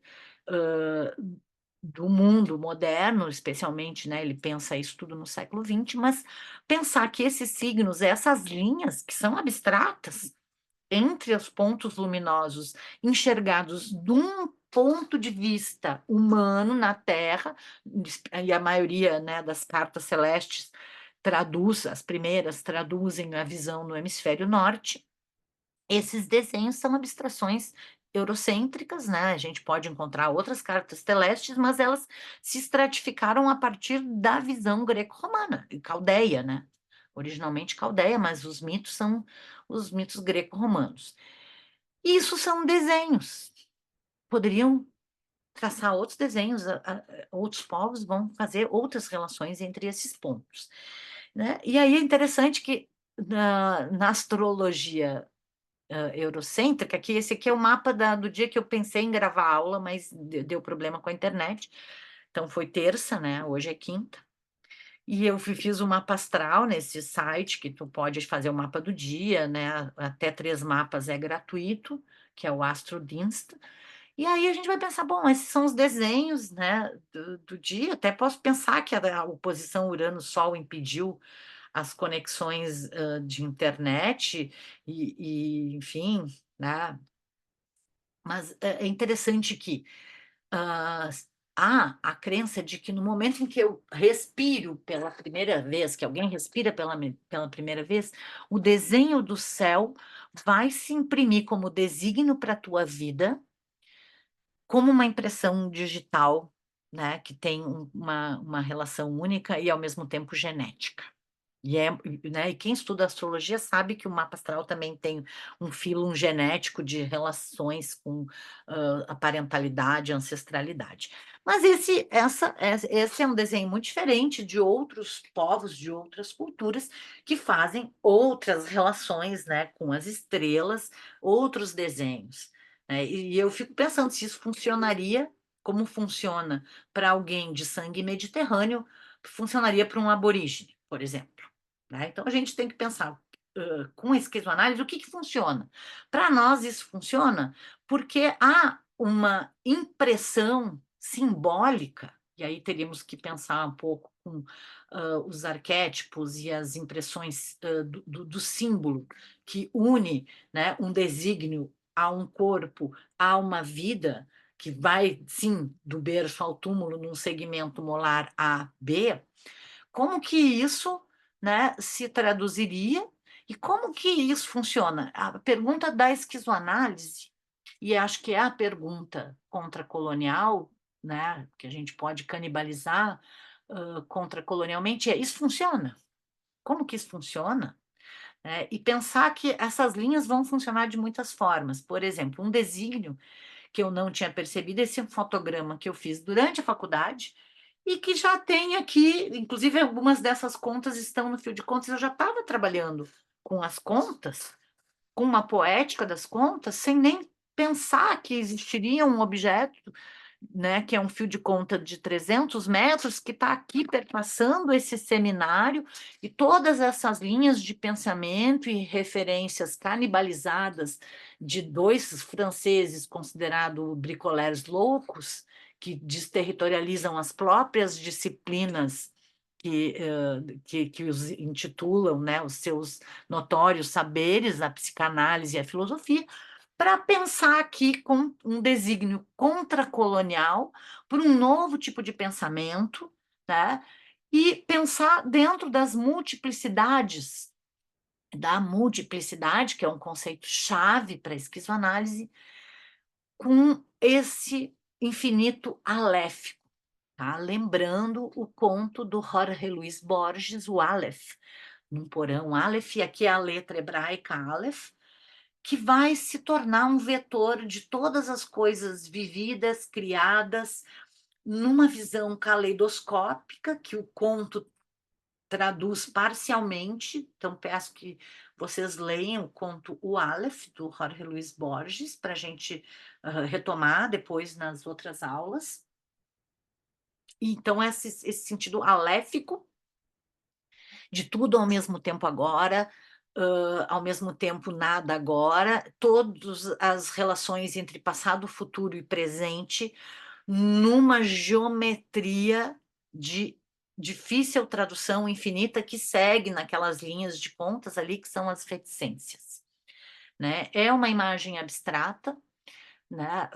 do mundo moderno, especialmente, né, ele pensa isso tudo no século XX, mas pensar que esses signos, essas linhas que são abstratas, entre os pontos luminosos enxergados de um ponto de vista humano na Terra, e a maioria, né, das cartas celestes as primeiras traduzem a visão no hemisfério norte. Esses desenhos são abstrações eurocêntricas, né? A gente pode encontrar outras cartas celestes, mas elas se estratificaram a partir da visão greco-romana, caldeia, né? Originalmente caldeia, mas os mitos são os mitos greco-romanos. Isso são desenhos. Poderiam traçar outros desenhos, outros povos vão fazer outras relações entre esses pontos, né? E aí é interessante que na astrologia eurocêntrica, que esse aqui é o mapa do dia que eu pensei em gravar a aula, mas deu problema com a internet. Então foi terça, né? Hoje é quinta. E eu fiz o mapa astral nesse site, que tu pode fazer o mapa do dia, né? Até 3 mapas é gratuito, que é o AstroDinst. E aí a gente vai pensar, bom, esses são os desenhos, né, do dia. Até posso pensar que a oposição Urano-Sol impediu as conexões de internet enfim, né? Mas é interessante que ah, há a crença de que no momento em que eu respiro pela primeira vez, que alguém respira pela primeira vez, o desenho do céu vai se imprimir como desígnio para a tua vida, como uma impressão digital, né, que tem uma relação única e ao mesmo tempo genética. Né, e quem estuda astrologia sabe que o mapa astral também tem um filo genético de relações com a parentalidade, ancestralidade. Mas esse é um desenho muito diferente de outros povos, de outras culturas, que fazem outras relações, né, com as estrelas, outros desenhos. Né? E eu fico pensando se isso funcionaria, como funciona para alguém de sangue mediterrâneo, funcionaria para um aborígene, por exemplo. Né? Então, a gente tem que pensar com a esquizoanálise o que funciona. Para nós, isso funciona porque há uma impressão simbólica, e aí teríamos que pensar um pouco com os arquétipos e as impressões do símbolo que une, né, um desígnio a um corpo, a uma vida, que vai, sim, do berço ao túmulo num segmento molar A, B, como que isso, né, se traduziria e como que isso funciona? A pergunta da esquizoanálise, e acho que é a pergunta contracolonial, né, que a gente pode canibalizar contracolonialmente, é: isso funciona? Como que isso funciona? E pensar que essas linhas vão funcionar de muitas formas. Por exemplo, um desígnio que eu não tinha percebido, esse é um fotograma que eu fiz durante a faculdade e que já tem aqui, inclusive algumas dessas contas estão no fio de contas, eu já estava trabalhando com as contas, com uma poética das contas, sem nem pensar que existiria um objeto, né, que é um fio de conta de 300 metros, que está aqui perpassando esse seminário, e todas essas linhas de pensamento e referências canibalizadas de dois franceses considerados bricoleurs loucos, que desterritorializam as próprias disciplinas que os intitulam, né, os seus notórios saberes, a psicanálise e a filosofia, para pensar aqui com um desígnio contracolonial por um novo tipo de pensamento, né? E pensar dentro das multiplicidades, da multiplicidade, que é um conceito chave para a esquizoanálise, com esse infinito aléfico, tá? Lembrando o conto do Jorge Luis Borges, o Aleph, num porão Aleph, e aqui é a letra hebraica Aleph, que vai se tornar um vetor de todas as coisas vividas, criadas, numa visão caleidoscópica, que o conto traduz parcialmente. Então, peço que vocês leiam o conto O Aleph, do Jorge Luis Borges, para a gente retomar depois nas outras aulas. Então, esse sentido aléfico de tudo ao mesmo tempo agora, ao mesmo tempo nada agora, todas as relações entre passado, futuro e presente, numa geometria de difícil tradução infinita que segue naquelas linhas de pontas ali que são as reticências. Né? É uma imagem abstrata, né?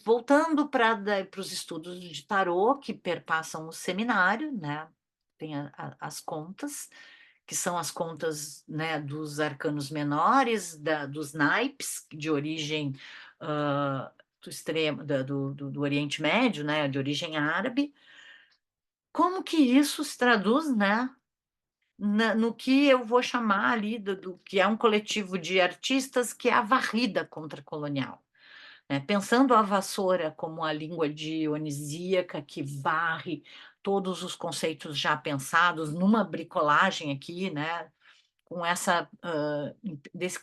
Voltando para os estudos de tarô que perpassam o seminário, né? Tem as contas, que são as contas, né, dos arcanos menores, dos naipes, de origem do extremo, do Oriente Médio, né, de origem árabe. Como que isso se traduz, né, no que eu vou chamar ali do que é um coletivo de artistas, que é a varrida contracolonial, né? Pensando a vassoura como a língua dionisíaca que varre todos os conceitos já pensados numa bricolagem aqui, né, com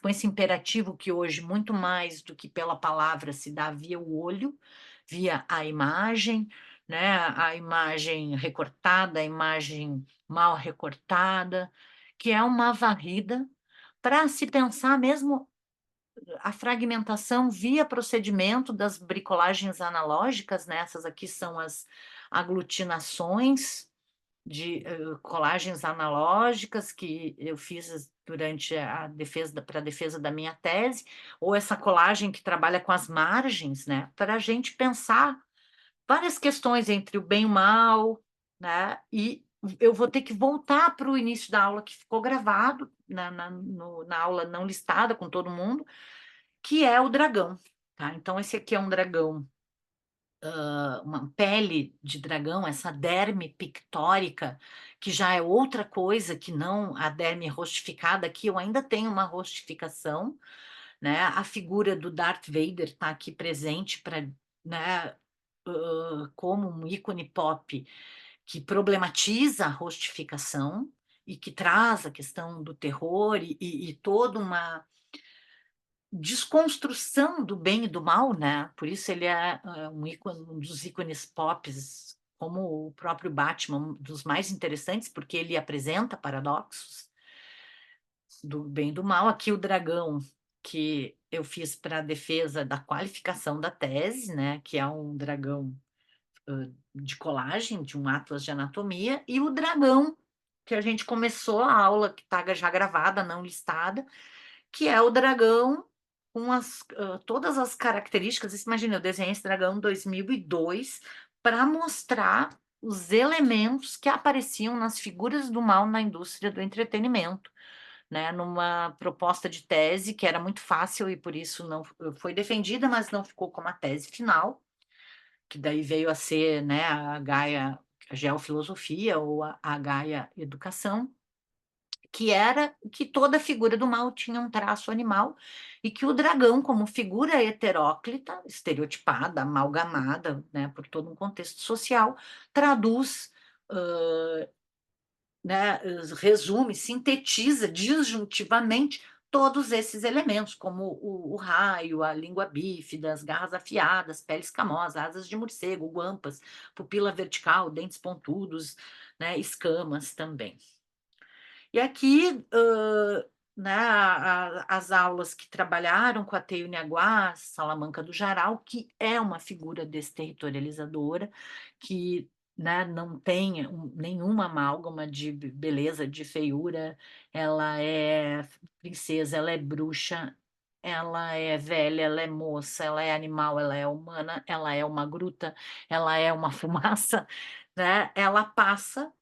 com esse imperativo que hoje, muito mais do que pela palavra, se dá via o olho, via a imagem, né? A imagem recortada, a imagem mal recortada, que é uma varrida para se pensar mesmo a fragmentação via procedimento das bricolagens analógicas, né? Essas aqui são as aglutinações de colagens analógicas que eu fiz durante a defesa para a defesa da minha tese, ou essa colagem que trabalha com as margens, né? Para a gente pensar várias questões entre o bem e o mal, né? E eu vou ter que voltar para o início da aula que ficou gravado na aula não listada com todo mundo, que é o dragão, tá? Então, esse aqui é um dragão, uma pele de dragão, essa derme pictórica, que já é outra coisa que não a derme rostificada, aqui eu ainda tenho uma rostificação, né? A figura do Darth Vader está aqui presente para, né, como um ícone pop que problematiza a rostificação e que traz a questão do terror e toda uma desconstrução do bem e do mal, né? Por isso ele é um ícone, um dos ícones pop, como o próprio Batman, um dos mais interessantes, porque ele apresenta paradoxos do bem e do mal. Aqui o dragão que eu fiz para a defesa da qualificação da tese, né? Que é um dragão de colagem, de um atlas de anatomia, e o dragão que a gente começou a aula, que está já gravada, não listada, que é o dragão com todas as características. Imagina, eu desenhei esse dragão em 2002 para mostrar os elementos que apareciam nas figuras do mal na indústria do entretenimento, né? Numa proposta de tese que era muito fácil e por isso não foi defendida, mas não ficou como a tese final, que daí veio a ser, né, a Gaia Geofilosofia ou a Gaia Educação, que era que toda figura do mal tinha um traço animal e que o dragão, como figura heteróclita, estereotipada, amalgamada, né, por todo um contexto social, traduz, né, resume, sintetiza disjuntivamente todos esses elementos, como o raio, a língua bífida, as garras afiadas, pele escamosa, asas de morcego, guampas, pupila vertical, dentes pontudos, né, escamas também. E aqui, né, as aulas que trabalharam com a Teiuniaguá, Salamanca do Jaral, que é uma figura desterritorializadora, que, né, não tem nenhuma amálgama de beleza, de feiura, ela é princesa, ela é bruxa, ela é velha, ela é moça, ela é animal, ela é humana, ela é uma gruta, ela é uma fumaça, né? Ela passa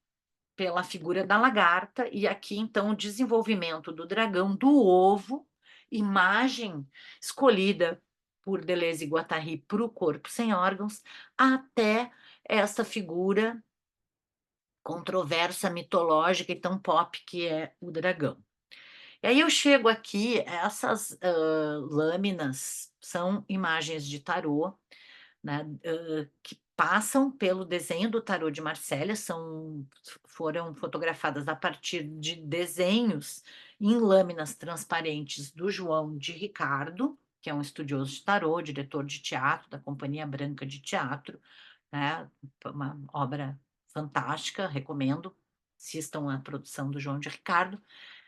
pela figura da lagarta, e aqui então o desenvolvimento do dragão do ovo, imagem escolhida por Deleuze e Guattari para o corpo sem órgãos, até essa figura controversa, mitológica e tão pop que é o dragão. E aí eu chego aqui, essas lâminas são imagens de tarô, né, que passam pelo desenho do tarô de Marsella, foram fotografadas a partir de desenhos em lâminas transparentes do João de Ricardo, que é um estudioso de tarô, diretor de teatro da Companhia Branca de Teatro, né, uma obra fantástica, recomendo, assistam a produção do João de Ricardo,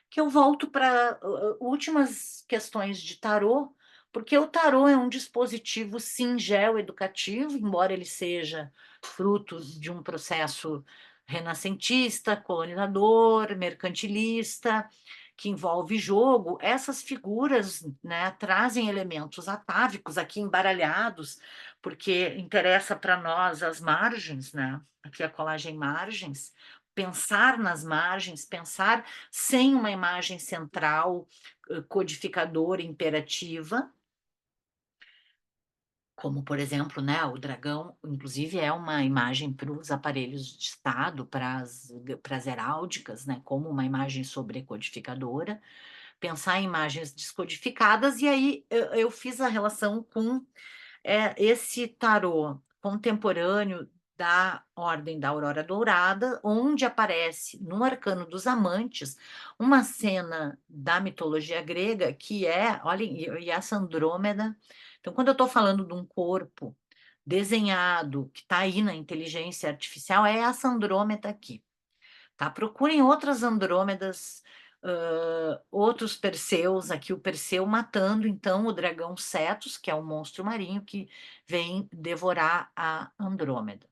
que eu volto para últimas questões de tarô, porque o tarô é um dispositivo singelo educativo, embora ele seja fruto de um processo renascentista, colonizador, mercantilista, que envolve jogo. Essas figuras, né, trazem elementos atávicos aqui embaralhados, porque interessa para nós as margens, né? Aqui a colagem margens, pensar nas margens, pensar sem uma imagem central, codificadora, imperativa, como, por exemplo, né, o dragão, inclusive, é uma imagem para os aparelhos de estado, para as heráldicas, né, como uma imagem sobrecodificadora, pensar em imagens descodificadas, e aí eu fiz a relação com esse tarô contemporâneo da Ordem da Aurora Dourada, onde aparece no Arcano dos Amantes uma cena da mitologia grega que é, olhem, e essa Andrômeda. Então, quando eu estou falando de um corpo desenhado que está aí na inteligência artificial, é essa Andrômeda aqui. Tá? Procurem outras Andrômedas, outros Perseus, aqui o Perseu matando então o dragão Cetus, que é o monstro marinho que vem devorar a Andrômeda.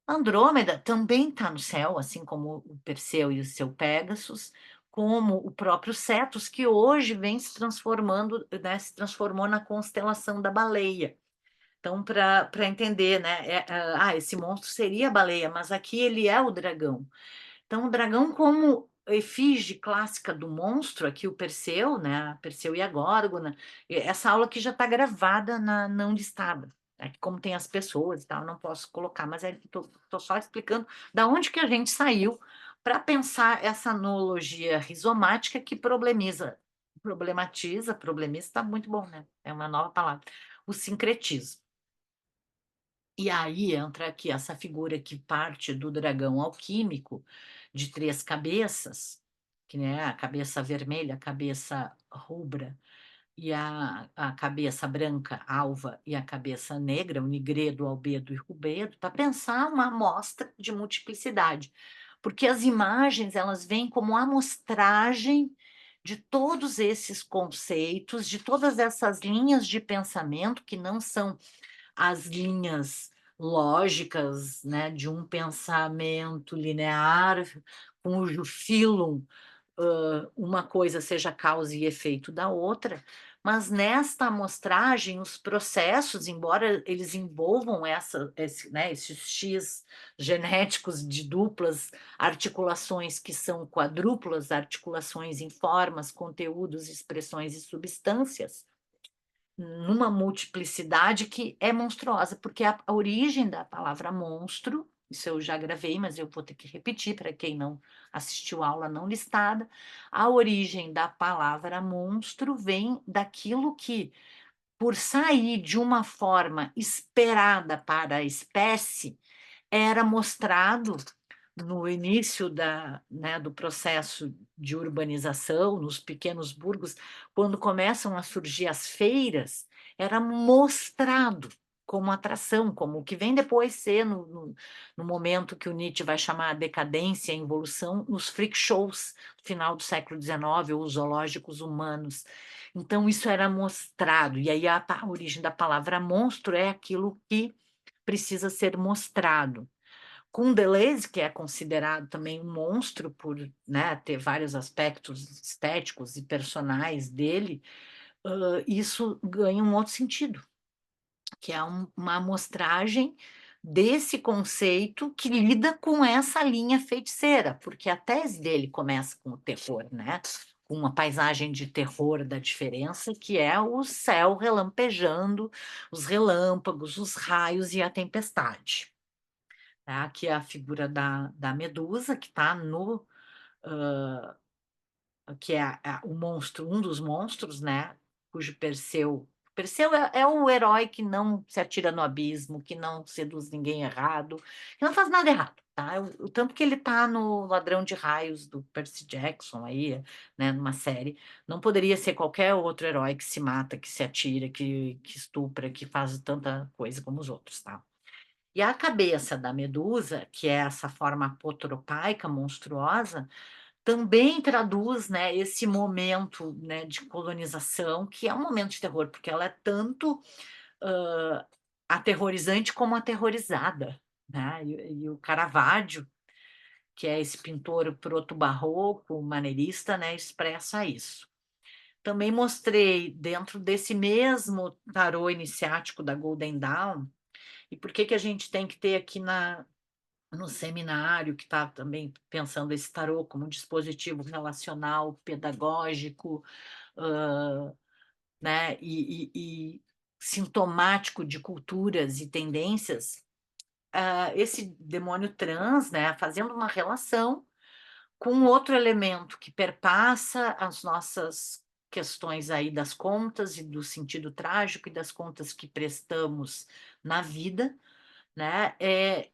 Andrômeda também está no céu, assim como o Perseu e o seu Pégasus, como o próprio Cetus, que hoje vem se transformando, né, se transformou na constelação da baleia. Então, para entender, né, esse monstro seria a baleia, mas aqui ele é o dragão. Então, o dragão, como efígie clássica do monstro, aqui o Perseu, né? Perseu e a Górgona, essa aula aqui já está gravada na não listada. Aqui, como tem as pessoas e tal, não posso colocar, mas estou só explicando da onde que a gente saiu para pensar essa analogia rizomática que problemiza, está muito bom, né? É uma nova palavra. O sincretismo. E aí entra aqui essa figura que parte do dragão alquímico de 3 cabeças, que é a cabeça vermelha, a cabeça rubra e a cabeça branca, alva, e a cabeça negra, o nigredo, albedo e rubedo, para pensar uma amostra de multiplicidade. Porque as imagens, elas vêm como amostragem de todos esses conceitos, de todas essas linhas de pensamento que não são as linhas lógicas, né, de um pensamento linear, cujo filo, uma coisa seja causa e efeito da outra, mas nesta amostragem, os processos, embora eles envolvam esses X genéticos de duplas articulações que são quadruplas articulações em formas, conteúdos, expressões e substâncias, numa multiplicidade que é monstruosa, porque a origem da palavra monstro, isso eu já gravei, mas eu vou ter que repetir para quem não assistiu a aula não listada, a origem da palavra monstro vem daquilo que, por sair de uma forma esperada para a espécie, era mostrado no início do processo de urbanização, nos pequenos burgos, quando começam a surgir as feiras, era mostrado como atração, como o que vem depois ser no momento que o Nietzsche vai chamar a decadência, a involução, nos freak shows do final do século XIX, ou os zoológicos humanos. Então, isso era mostrado, e aí a origem da palavra monstro é aquilo que precisa ser mostrado. Com Deleuze, que é considerado também um monstro por, né, ter vários aspectos estéticos e personais dele, isso ganha um outro sentido, que é uma amostragem desse conceito que lida com essa linha feiticeira, porque a tese dele começa com o terror, né? Com uma paisagem de terror da diferença, que é o céu relampejando, os relâmpagos, os raios e a tempestade. Tá? Aqui é a figura da Medusa, que está no. Que é o monstro, um dos monstros, né? Cujo Perseu. Perseu é o herói que não se atira no abismo, que não seduz ninguém errado, que não faz nada errado, tá? O tanto que ele tá no Ladrão de Raios do Percy Jackson aí, né? Numa série, não poderia ser qualquer outro herói que se mata, que se atira, que estupra, que faz tanta coisa como os outros, tá? E a cabeça da Medusa, que é essa forma apotropaica, monstruosa, também traduz, né, esse momento, né, de colonização, que é um momento de terror, porque ela é tanto uh, aterrorizante como aterrorizada. Né? E o Caravaggio, que é esse pintor proto-barroco, maneirista, né, expressa isso. Também mostrei dentro desse mesmo tarô iniciático da Golden Dawn, e por que que a gente tem que ter aqui no seminário, que está também pensando esse tarô como um dispositivo relacional, pedagógico, uh, né, e sintomático de culturas e tendências, esse demônio trans, né, fazendo uma relação com outro elemento que perpassa as nossas questões aí das contas e do sentido trágico e das contas que prestamos na vida, né?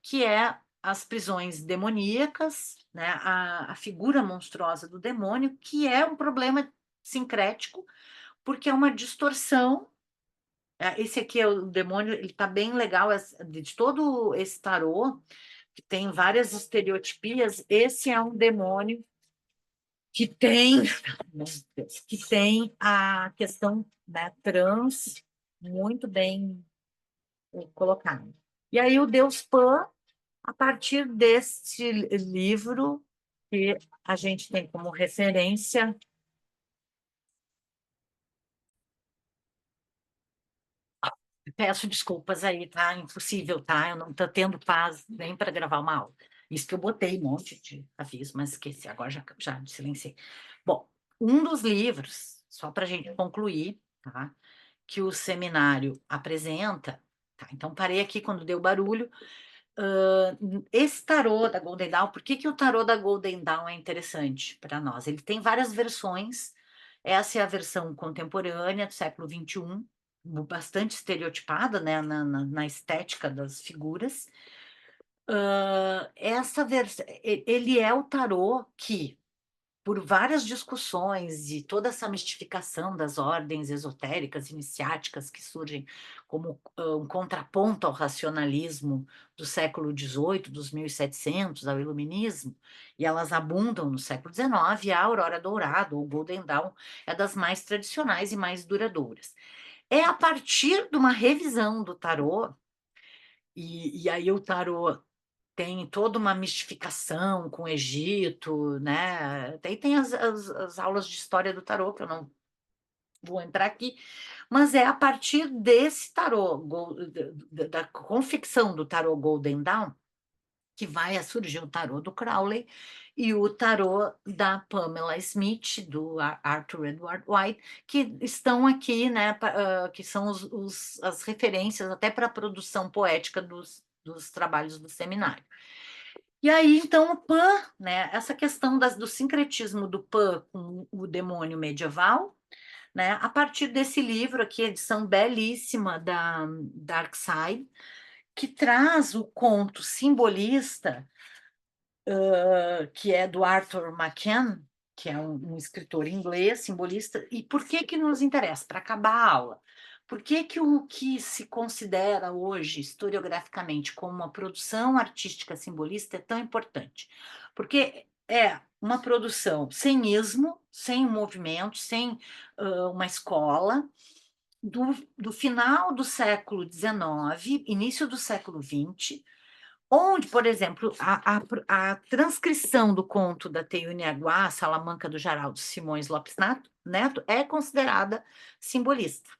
Que é as prisões demoníacas, né? A figura monstruosa do demônio, que é um problema sincrético, porque é uma distorção. Esse aqui é o demônio, ele tá bem legal, de todo esse tarô, que tem várias estereotipias, esse é um demônio que tem, meu Deus, que tem a questão, né, trans muito bem colocada. E aí o Deus Pan, a partir deste livro, que a gente tem como referência. Peço desculpas aí, tá? Impossível, tá? Eu não estou tendo paz nem para gravar uma aula. Isso que eu botei um monte de aviso, mas esqueci, agora já silenciei. Bom, um dos livros, só para a gente concluir, tá? Que o seminário apresenta, tá? Então parei aqui quando deu barulho. Esse tarô da Golden Dawn, por que que o tarô da Golden Dawn é interessante para nós? Ele tem várias versões. Essa é a versão contemporânea do século XXI, bastante estereotipada, né, na estética das figuras. Essa versão, ele é o tarô que, por várias discussões e toda essa mistificação das ordens esotéricas iniciáticas que surgem como um contraponto ao racionalismo do século XVIII, dos 1700, ao iluminismo, e elas abundam no século XIX, e a Aurora Dourada, ou Golden Dawn, é das mais tradicionais e mais duradouras. É a partir de uma revisão do tarô, e aí o tarô tem toda uma mistificação com o Egito, né? Daí tem as aulas de história do tarô, que eu não vou entrar aqui, mas é a partir desse tarô, da confecção do tarô Golden Dawn, que vai a surgir o tarô do Crowley e o tarô da Pamela Smith, do Arthur Edward White, que estão aqui, né, que são as referências até para a produção poética dos trabalhos do seminário. E aí, então, o Pan, né, essa questão do sincretismo do Pan com o demônio medieval, né, a partir desse livro aqui, edição belíssima da Dark Side, que traz o conto simbolista, que é do Arthur McCann, que é um escritor inglês, simbolista. E por que que nos interessa? Para acabar a aula. Por que que o que se considera hoje, historiograficamente, como uma produção artística simbolista é tão importante? Porque é uma produção sem ismo, sem um movimento, sem uma escola, do final do século XIX, início do século XX, onde, por exemplo, a transcrição do conto da Teyunaguá, Salamanca do Geraldo Simões Lopes Neto, é considerada simbolista.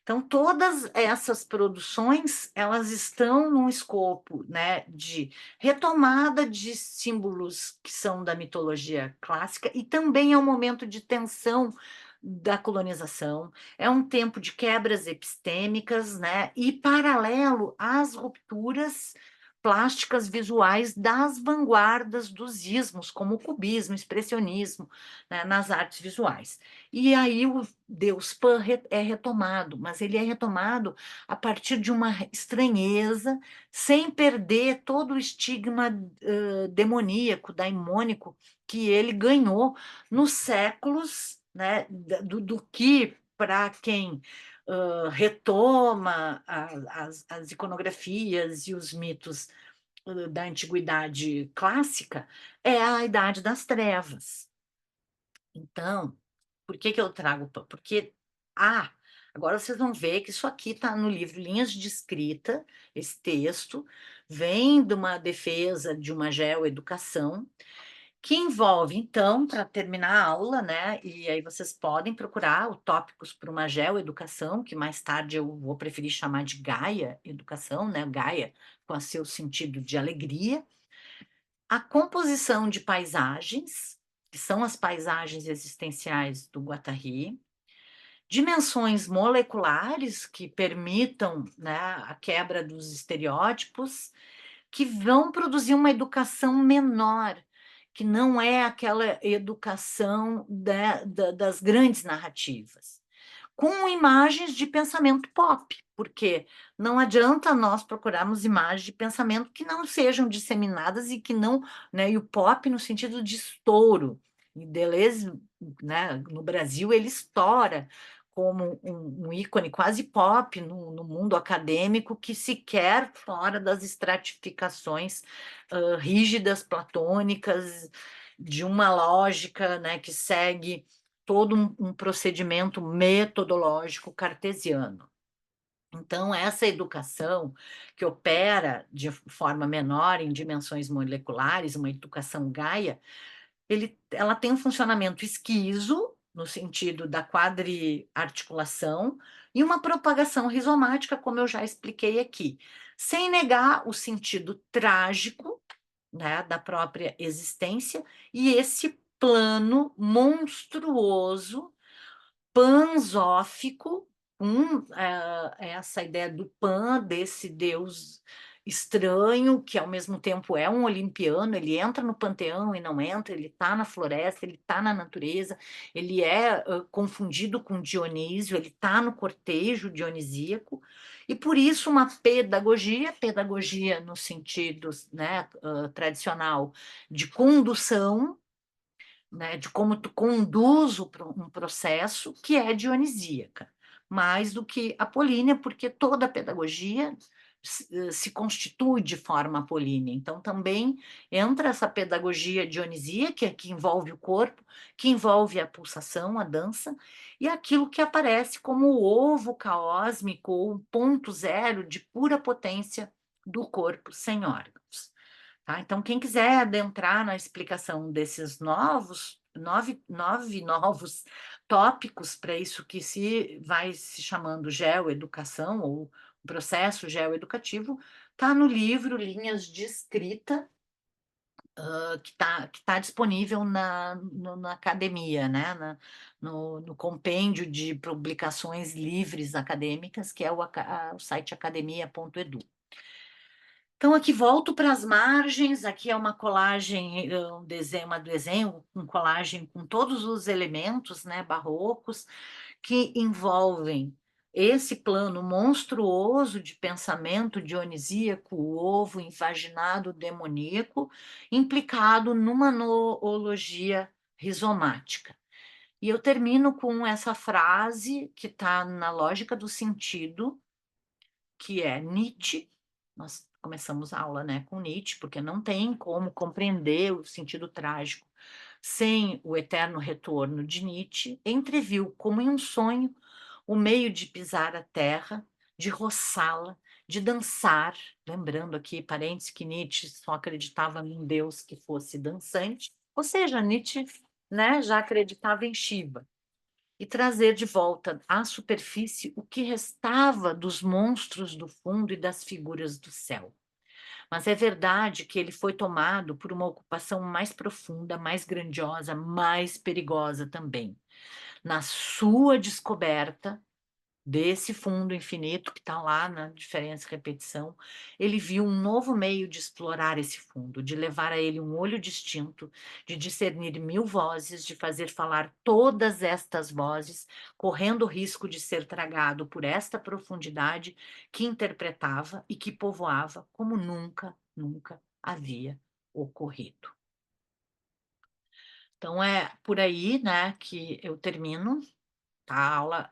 Então, todas essas produções, elas estão num escopo, né, de retomada de símbolos que são da mitologia clássica, e também é um momento de tensão da colonização, é um tempo de quebras epistêmicas, né, e paralelo às rupturas plásticas visuais das vanguardas dos ismos, como o cubismo, expressionismo, né, nas artes visuais. E aí o Deus Pan é retomado, mas ele é retomado a partir de uma estranheza, sem perder todo o estigma demoníaco, daimônico, que ele ganhou nos séculos, né, do que, para quem retoma as iconografias e os mitos da antiguidade clássica, é a Idade das Trevas. Então, por que que eu trago? Porque, agora vocês vão ver que isso aqui está no livro Linhas de Escrita, esse texto, vem de uma defesa de uma geoeducação, que envolve, então, para terminar a aula, né? E aí vocês podem procurar o Tópicos para uma Geoeducação, que mais tarde eu vou preferir chamar de Gaia Educação, né? Gaia, com o seu sentido de alegria. A composição de paisagens, que são as paisagens existenciais do Guattari, dimensões moleculares que permitam, né, a quebra dos estereótipos, que vão produzir uma educação menor, que não é aquela educação das grandes narrativas. com imagens de pensamento pop, porque não adianta nós procurarmos imagens de pensamento que não sejam disseminadas e que não, né, e o pop no sentido de estouro. E Deleuze, né, no Brasil, ele estoura como um ícone quase pop no mundo acadêmico, que sequer fora das estratificações rígidas, platônicas, de uma lógica, né, que segue todo um procedimento metodológico cartesiano. Então, essa educação que opera de forma menor em dimensões moleculares, uma educação Gaia, ela tem um funcionamento esquizo, no sentido da quadriarticulação, e uma propagação rizomática, como eu já expliquei aqui, sem negar o sentido trágico, né, da própria existência e esse plano monstruoso panzófico, essa ideia do Pan, desse Deus estranho, que ao mesmo tempo é um olimpiano, ele entra no panteão e não entra, ele está na floresta, ele está na natureza, ele é confundido com Dionísio, ele está no cortejo dionisíaco, e por isso uma pedagogia no sentido, né, tradicional de condução, né, de como tu conduz um processo que é dionisíaca, mais do que apolínea, porque toda pedagogia se constitui de forma apolínea. Então, também entra essa pedagogia dionisíaca, que envolve o corpo, que envolve a pulsação, a dança, e aquilo que aparece como o ovo caósmico, ou o ponto zero de pura potência do corpo sem órgãos. Tá? Então, quem quiser adentrar na explicação desses nove novos tópicos para isso que se vai se chamando geoeducação ou processo geoeducativo, está no livro Linhas de Escrita, que tá disponível na academia, né? No compêndio de publicações livres acadêmicas, que é o site academia.edu. Então, aqui volto para as margens, aqui é uma colagem, um desenho com colagem com todos os elementos, né, barrocos, que envolvem esse plano monstruoso de pensamento dionisíaco, o ovo invaginado demoníaco, implicado numa noologia rizomática. E eu termino com essa frase que está na lógica do sentido, que é Nietzsche. Nós começamos a aula, né, com Nietzsche, porque não tem como compreender o sentido trágico sem o eterno retorno de Nietzsche. Entreviu como em um sonho o meio de pisar a terra, de roçá-la, de dançar, lembrando aqui, parênteses, que Nietzsche só acreditava num Deus que fosse dançante, ou seja, Nietzsche, né, já acreditava em Shiva, e trazer de volta à superfície o que restava dos monstros do fundo e das figuras do céu. Mas é verdade que ele foi tomado por uma ocupação mais profunda, mais grandiosa, mais perigosa também. Na sua descoberta desse fundo infinito que está lá na diferença e repetição, ele viu um novo meio de explorar esse fundo, de levar a ele um olho distinto, de discernir mil vozes, de fazer falar todas estas vozes, correndo o risco de ser tragado por esta profundidade que interpretava e que povoava como nunca, nunca havia ocorrido. Então é por aí, né, que eu termino, tá? A aula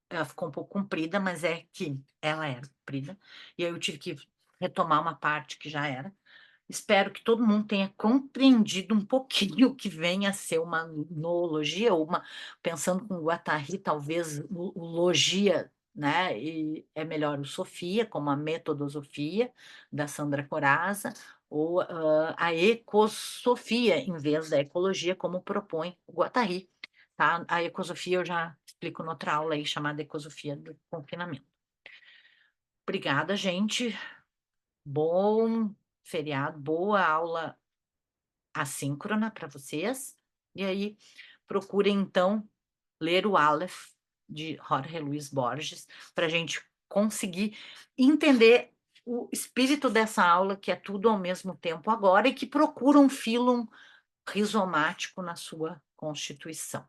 ela ficou um pouco comprida, mas é que ela era comprida, e aí eu tive que retomar uma parte que já era. Espero que todo mundo tenha compreendido um pouquinho o que vem a ser uma noologia, ou pensando com Guattari, talvez o logia, né? E é melhor o Sofia, como a metodosofia da Sandra Corazza, ou a ecosofia, em vez da ecologia, como propõe o Guattari. Tá? A ecosofia eu já explico noutra aula aí, chamada Ecosofia do Confinamento. Obrigada, gente. Bom feriado, boa aula assíncrona para vocês. E aí, procurem, então, ler o Aleph, de Jorge Luis Borges, para a gente conseguir entender o espírito dessa aula, que é tudo ao mesmo tempo agora, e que procura um filo rizomático na sua constituição.